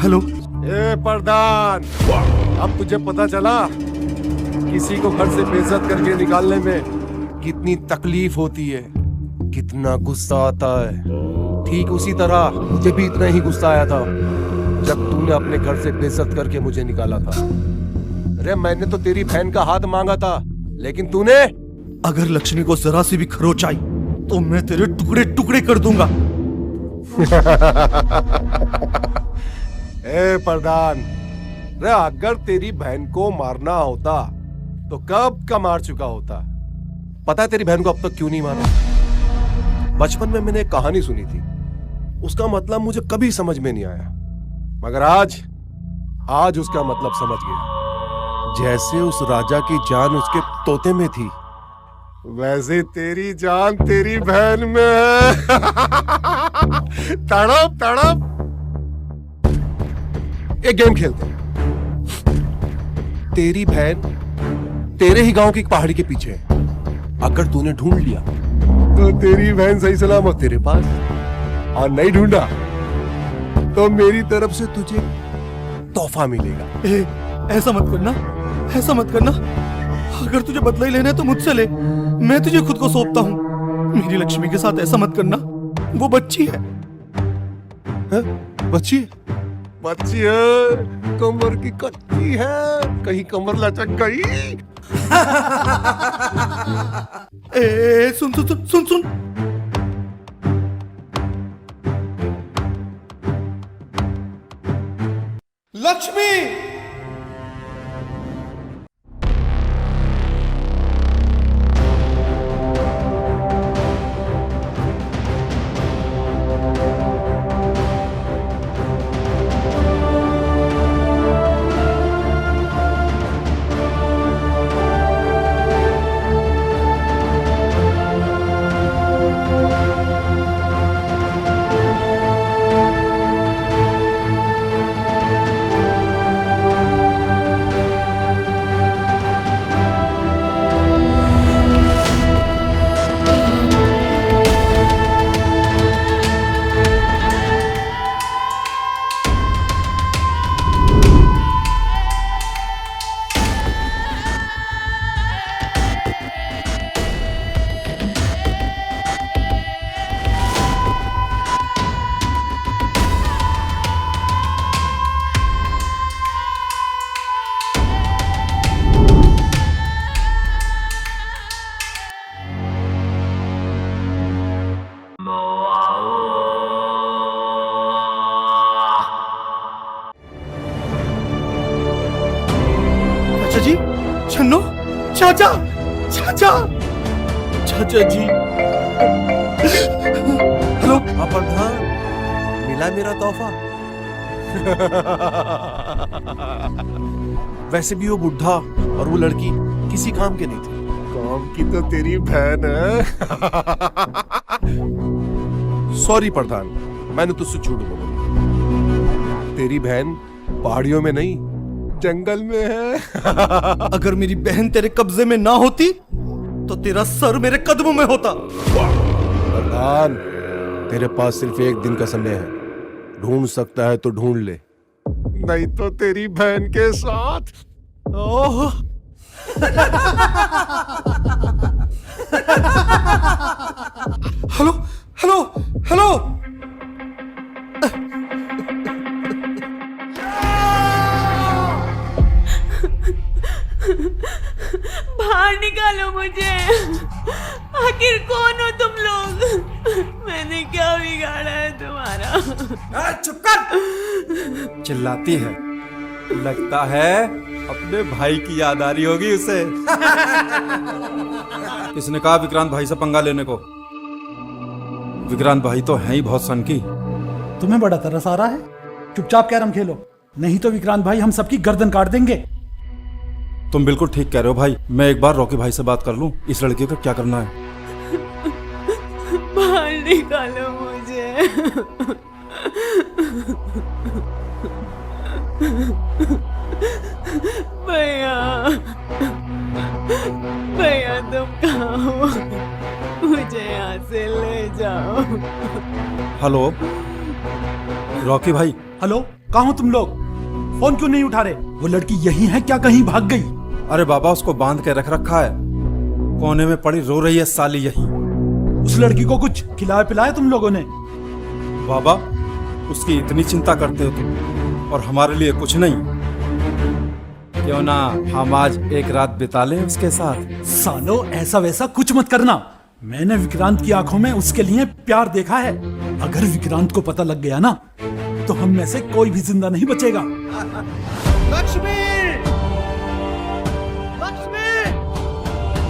हेलो। ए प्रधान, अब तुझे पता चला किसी को घर से बेइज्जत करके निकालने में कितनी तकलीफ होती है, कितना गुस्सा आता है। ठीक उसी तरह मुझे भी इतना ही गुस्सा आया था जब तूने अपने घर से बेइज्जत करके मुझे निकाला था। अरे मैंने तो तेरी बहन का हाथ मांगा था, लेकिन तूने। अगर लक्ष्मी को जरा सी भी खरोच आई तो मैं तेरे टुकड़े टुकड़े कर दूंगा। ए प्रधान, रे अगर तेरी बहन को मारना होता तो कब का मार चुका होता। पता है तेरी बहन को अब तक क्यों नहीं मारा? बचपन में मैंने एक कहानी सुनी थी, उसका मतलब मुझे कभी समझ में नहीं आया, मगर आज उसका मतलब समझ गया। जैसे उस राजा की जान उसके तोते में थी, वैसे तेरी जान तेरी बहन में है। तड़प तड़प। एक गेम खेलते हैं। तेरी बहन तेरे ही गांव की एक पहाड़ी के पीछे है। अगर तूने ढूंढ लिया तो तेरी बहन सही सलामत तेरे पास, और नहीं ढूंढा तो मेरी तरफ से तुझे तोहफा मिलेगा। ऐसा मत करना, ऐसा मत करना। अगर तुझे बदला ही लेना है तो मुझसे ले, मैं तुझे खुद को सौंपता हूँ। मेरी लक्ष्मी के साथ ऐसा मत करना, वो बच्ची है। बच्ची? बच्ची है, कमर की कच्ची है, कहीं कमर लचक गई। ए, सुन सुन सुन सुन सुन। लक्ष्मी! जी, छन्नो, चाचा, चाचा, चाचा जी। हेलो। प्रधान, मिला मेरा तोहफा? वैसे भी वो बुढ़ा और वो लड़की किसी काम के नहीं थे। काम की तो तेरी बहन है। सॉरी प्रधान, मैंने तुझसे झूठ बोला। तेरी बहन पहाड़ियों में नहीं, जंगल में है। अगर मेरी बहन तेरे कब्जे में ना होती तो तेरा सर मेरे कदमों में होता। प्रधान, तेरे पास सिर्फ एक दिन का समय है, ढूंढ सकता है तो ढूंढ ले, नहीं तो तेरी बहन के साथ। ओह। Hello hello hello. बाहर निकालो मुझे। आखिर कौन हो तुम लोग? मैंने क्या बिगाड़ा है तुम्हारा? चुप कर। चिल्लाती है, लगता है अपने भाई की याद आ रही होगी उसे। किसने कहा विक्रांत भाई से पंगा लेने को? विक्रांत भाई तो हैं ही बहुत सन की। तुम्हें बड़ा तरस आ रहा है? चुपचाप कैरम खेलो, नहीं तो विक्रांत भाई हम सबकी गर्दन काट देंगे। तुम बिल्कुल ठीक कह रहे हो भाई। मैं एक बार रॉकी भाई से बात कर लूं, इस लड़के का क्या करना है। बाहर निकालो मुझे। भैया, भैया तुम कहाँ हो? मुझे यहाँ से ले जाओ। हेलो रॉकी भाई। हेलो, कहाँ हो तुम लोग? फोन क्यों नहीं उठा रहे? वो लड़की यही है क्या, कहीं भाग गई? अरे बाबा, उसको बांध के रख रखा है। कोने में पड़ी रो रही है साली यही। उस लड़की को कुछ खिलाया पिलाया तुम लोगों ने? बाबा, उसकी इतनी चिंता करते हो तुम और हमारे लिए कुछ नहीं? क्यों ना हम आज एक रात बिता लें उसके साथ? सालो, ऐसा वैसा कुछ मत करना। मैंने विक्रांत की आंखों में उसके लिए प्यार देखा है। अगर विक्रांत को पता लग गया ना तो हम में से कोई भी जिंदा नहीं बचेगा। लक्ष्मी! लक्ष्मी!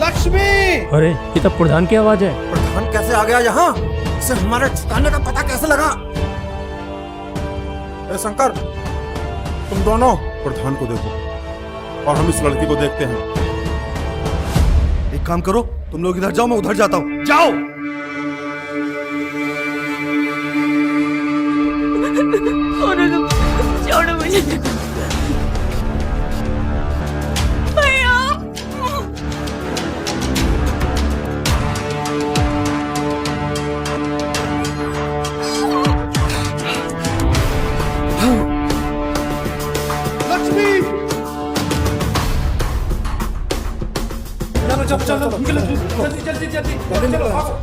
लक्ष्मी! अरे ये तो प्रधान की आवाज है। प्रधान कैसे आ गया यहाँ? इसे हमारे ठिकाने का पता कैसे लगा? ए शंकर, तुम दोनों प्रधान को देखो और हम इस लड़की को देखते हैं। एक काम करो, तुम लोग इधर जाओ, मैं उधर जाता हूँ। जाओ। छोड़ो मुझे भैया। लक्ष्मी! चलो चलो चलो, निकलो जल्दी जल्दी जल्दी चलो भागो।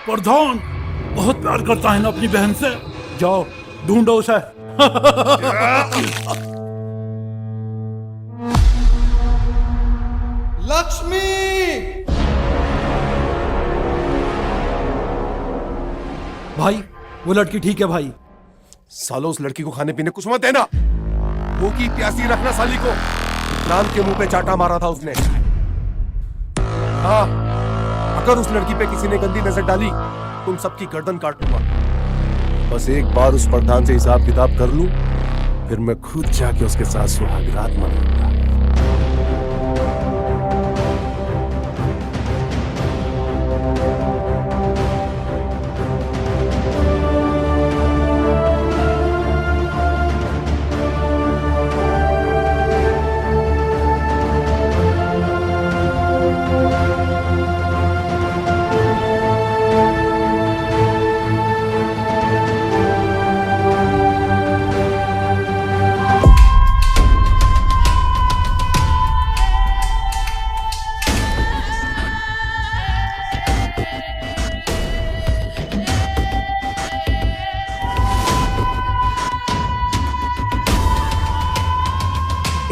प्रधान बहुत प्यार करता है ना अपनी बहन से। जाओ ढूंढो उसे। लक्ष्मी! भाई वो लड़की ठीक है भाई। सालो, उस लड़की को खाने पीने कुछ मत देना। भूखी प्यासी रखना साली को। राम के मुंह पे चाटा मारा था उसने। हाँ, अगर उस लड़की पे किसी ने गंदी नजर डाली तुम सबकी गर्दन काट दूंगा। बस एक बार उस प्रधान से हिसाब किताब कर लूं, फिर मैं खुद जाके उसके साथ सुहाग रात मनाऊंगा।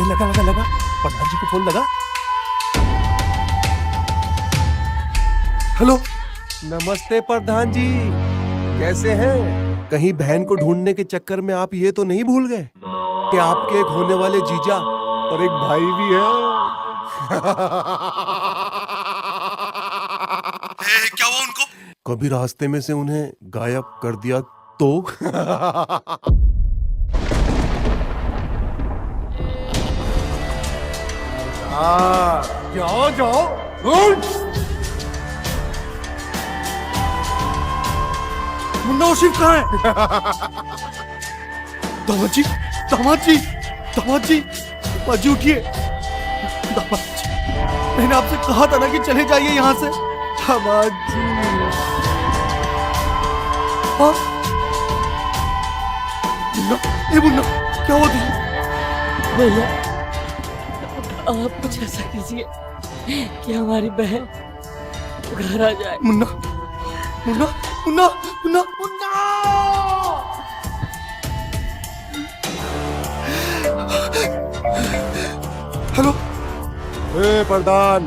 लगा लगा लगा, प्रधान जी को फोन लगा। हेलो, नमस्ते प्रधान जी, कैसे हैं? कहीं बहन को ढूंढने के चक्कर में आप ये तो नहीं भूल गए कि आपके एक होने वाले जीजा और एक भाई भी है? क्या हुआ उनको? कभी रास्ते में से उन्हें गायब कर दिया तो? जाओ जाओ। मुन्ना शिव कहाँ है? दामाद जी, दामाद जी, दामाद जी, दामाद जी उठिए। दामाद जी, मैंने आपसे कहा था ना कि चले जाइए यहाँ से। दामाद जी। हाँ? मुन्ना, ए मुन्ना, क्या हुआ तुझे? भैया, आप कुछ ऐसा कीजिए कि हमारी बहन घर आ जाए। मुन्ना, मुन्ना, मुन्ना, मुन्ना, मुन्ना! हेलो। ए प्रधान,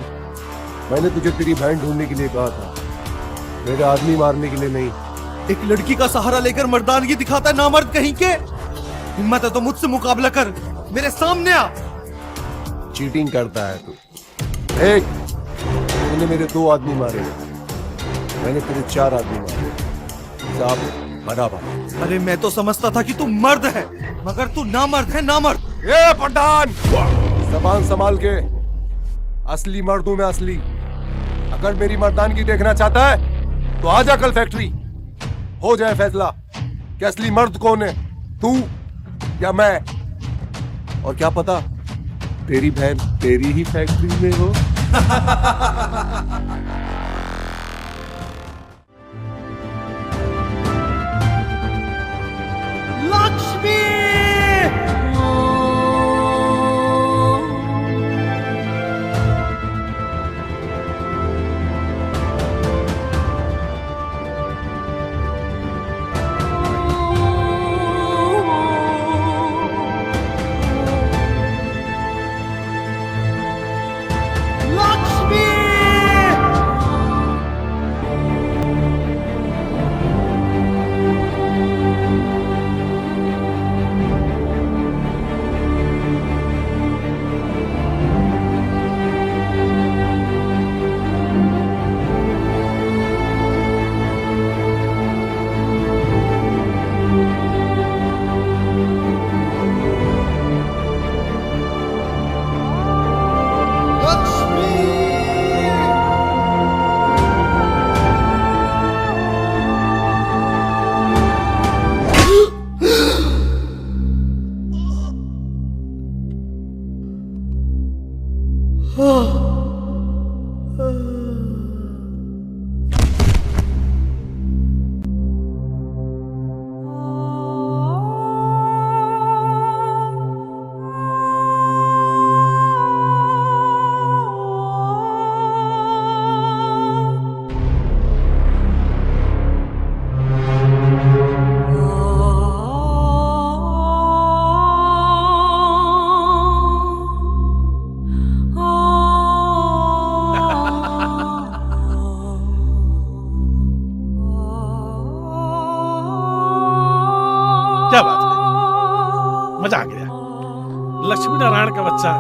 मैंने तुझे तेरी बहन ढूंढने के लिए कहा था। मेरे आदमी मारने के लिए नहीं। एक लड़की का सहारा लेकर मर्दानगी दिखाता है नामर्द कहीं के। हिम्मत है तो मुझसे मुकाबला कर, मेरे सामने आ। चीटिंग करता है तू। एक, तूने मेरे 2 आदमी मारे, मैंने तेरे 4 आदमी मारे। साहब बराबर। अरे मैं तो समझता था कि तू मर्द है, मगर तू नामर्द है, नामर्द। ए पठान, जबान संभाल के। असली मर्द हूं मैं, असली। अगर मेरी मर्दानगी देखना चाहता है तो आजा कल फैक्ट्री, हो जाए फैसला कि असली मर्द कौन है, तू या मैं। और क्या पता तेरी बहन तेरी ही फैक्ट्री में हो। लक्ष्मी! क्या बात है, मजा आ गया। लक्ष्मी नारायण का बच्चा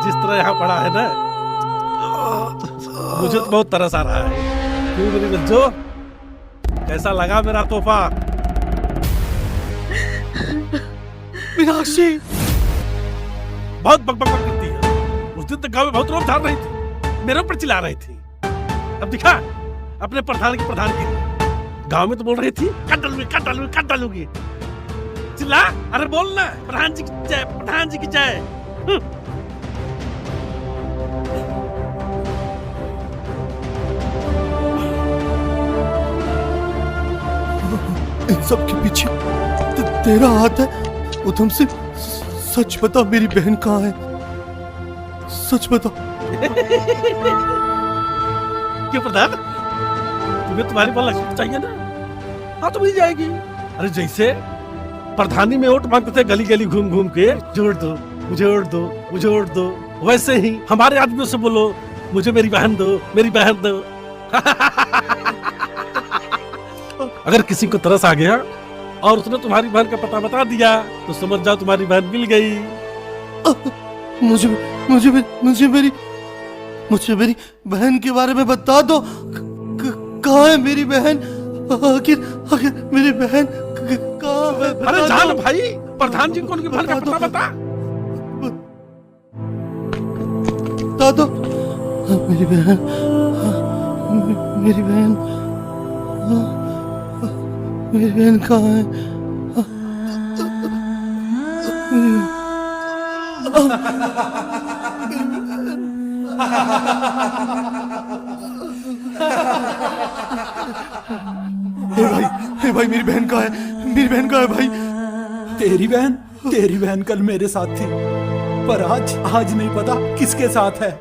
जिस तरह यहाँ पड़ा है ना, मुझे तो बहुत तरस आ रहा है। क्यों मेरी बच्चों, कैसा लगा मेरा तोहफा? मीनाक्षी बहुत बकबक करती है। उस दिन तक गाँव में बहुत रोक धार रही थी, मेरे ऊपर चिल्ला रही थी। अब दिखा अपने प्रधान की प्रधानगिरी। गाँव में तो बोल रही थी काट डालूंगी, काट डालूंगी, काट डालूंगी। चिल्ला, अरे बोलना, प्रधान जी की जय, प्रधान जी की जय। इन सब के पीछे तेरा हाथ है। उधम से सच बता, मेरी बहन कहाँ है? सच बता। क्यों प्रधान, तुम्हें तुम्हारी बाल लक्ष्मी चाहिए ना? हाँ तो मिल जाएगी। अरे जैसे प्रधानी में वोट मांगते थे गली गली घूम घूम के, जोड़ दो मुझे, वोट दो मुझे, वोट दो, वैसे ही हमारे आदमियों से बोलो मुझे मेरी बहन दो, मेरी बहन दो। अगर किसी को तरस आ गया और उसने तुम्हारी बहन का पता बता दिया तो समझ जाओ तुम्हारी बहन मिल गई। मुझे मेरी बहन के बारे में बता दो। कहाँ है मेरी बहन? आखिर मेरी बहन कहाँ है? अरे जान भाई, प्रधान जी को उनकी बहन का पता बता दो। मेरी बहन, मेरी बहन, मेरी बहन कहाँ है? हे भाई मेरी बहन कहाँ है? मेरी बहन कहाँ है भाई? तेरी बहन कल मेरे साथ थी, पर आज नहीं पता किसके साथ है।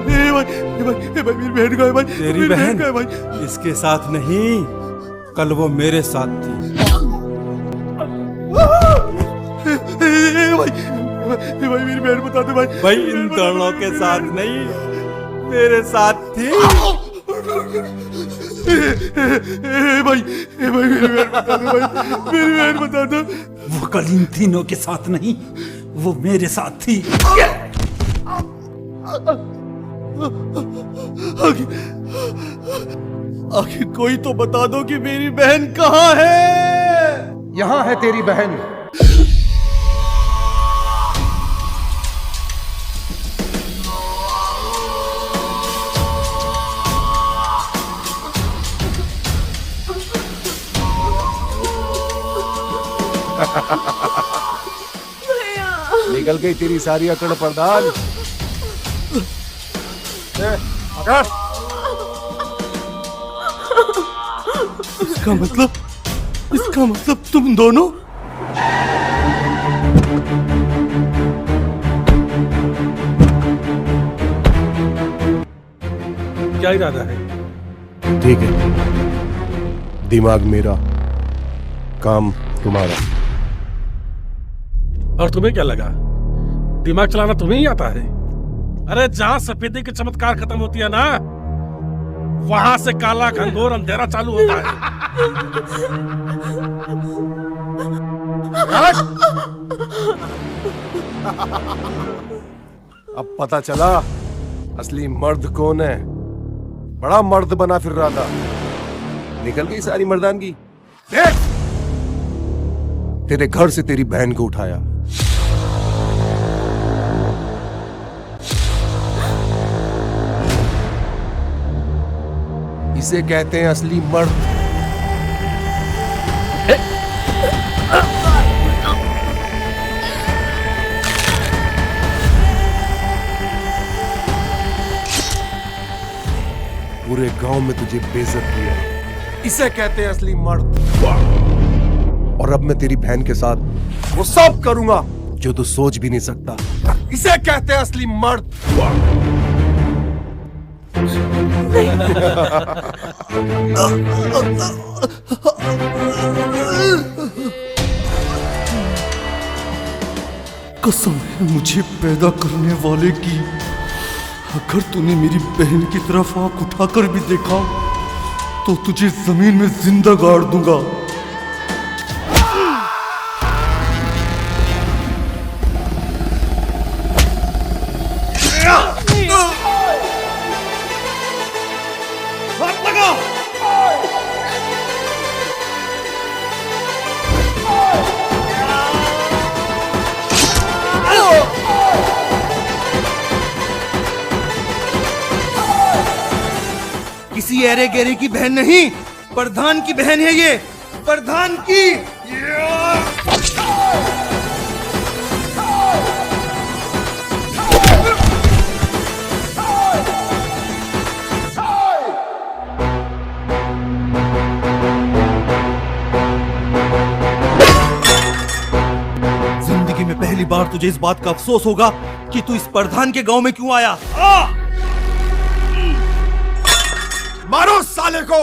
मेरी बहन कहाँ है भाई? तेरी बहन इसके साथ नहीं, कल वो मेरे साथ थी। भाई मेरी बहन बता दे भाई। भाई इन दोनों के साथ नहीं, मेरे साथ थी। भाई मेरी बहन बता दो भाई, मेरी बहन बता दो। वो कल इन तीनों के साथ नहीं, वो मेरे साथ थी। आखिर कोई तो बता दो कि मेरी बहन कहाँ है। यहाँ है तेरी बहन। निकल गई तेरी सारी अकड़ पर्दान। अकड़। इसका मतलब तुम दोनों। क्या इरादा है? ठीक है, दिमाग मेरा, काम तुम्हारा। और तुम्हें क्या लगा दिमाग चलाना तुम्हें ही आता है? अरे जहां सफेदी की चमत्कार खत्म होती है ना, वहां से काला घंघोर अंधेरा चालू होता है। अब पता चला असली मर्द कौन है। बड़ा मर्द बना फिर रहा था, निकल गई सारी मर्दानगी। देख, तेरे घर से तेरी बहन को उठाया, इसे कहते हैं असली मर्द। पूरे गांव में तुझे बेइज्जत किया, इसे कहते हैं असली मर्द। और अब मैं तेरी बहन के साथ वो सब करूंगा जो तू सोच भी नहीं सकता, इसे कहते हैं असली मर्द। कसम है मुझे पैदा करने वाले की, अगर तूने मेरी बहन की तरफ आंख उठाकर भी देखा तो तुझे जमीन में जिंदा गाड़ दूंगा। किसी एरे गेरे की बहन नहीं, प्रधान की बहन है ये, प्रधान की। जिंदगी में पहली बार तुझे इस बात का अफसोस होगा कि तू इस प्रधान के गांव में क्यों आया। मारो साले को।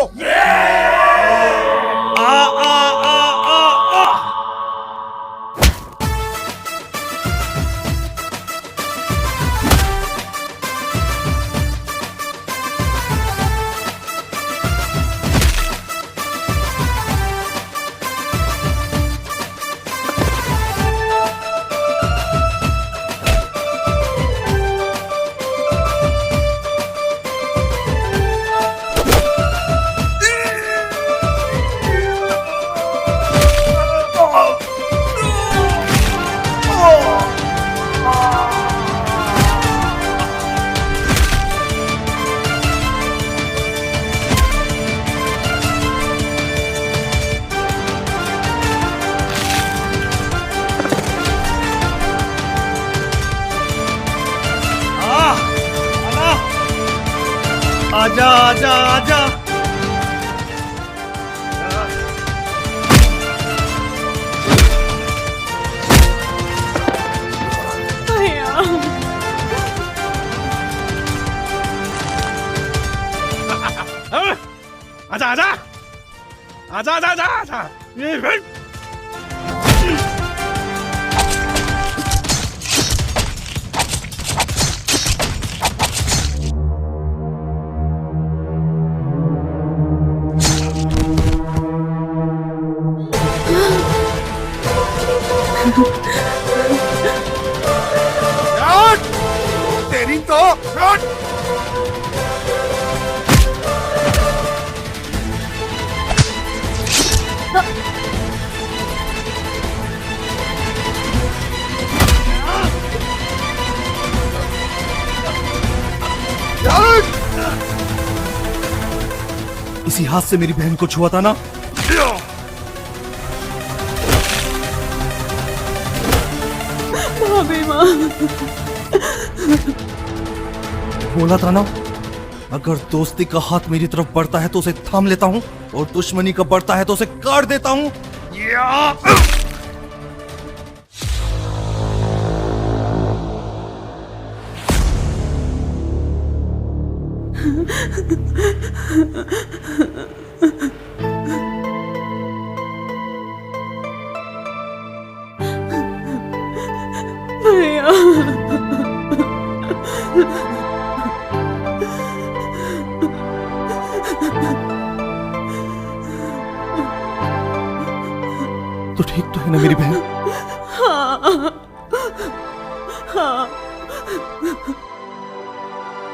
आजा आजा आजा। आजा आजा आजा आजा आजा आजा। ये इसी हाथ से मेरी बहन को छुआ था ना? भाभी माँ। बोला था ना, अगर दोस्ती का हाथ मेरी तरफ बढ़ता है तो उसे थाम लेता हूँ, और दुश्मनी का बढ़ता है तो उसे काट देता हूँ। भैया। तो ठीक तो है ना मेरी बहन? हाँ हाँ।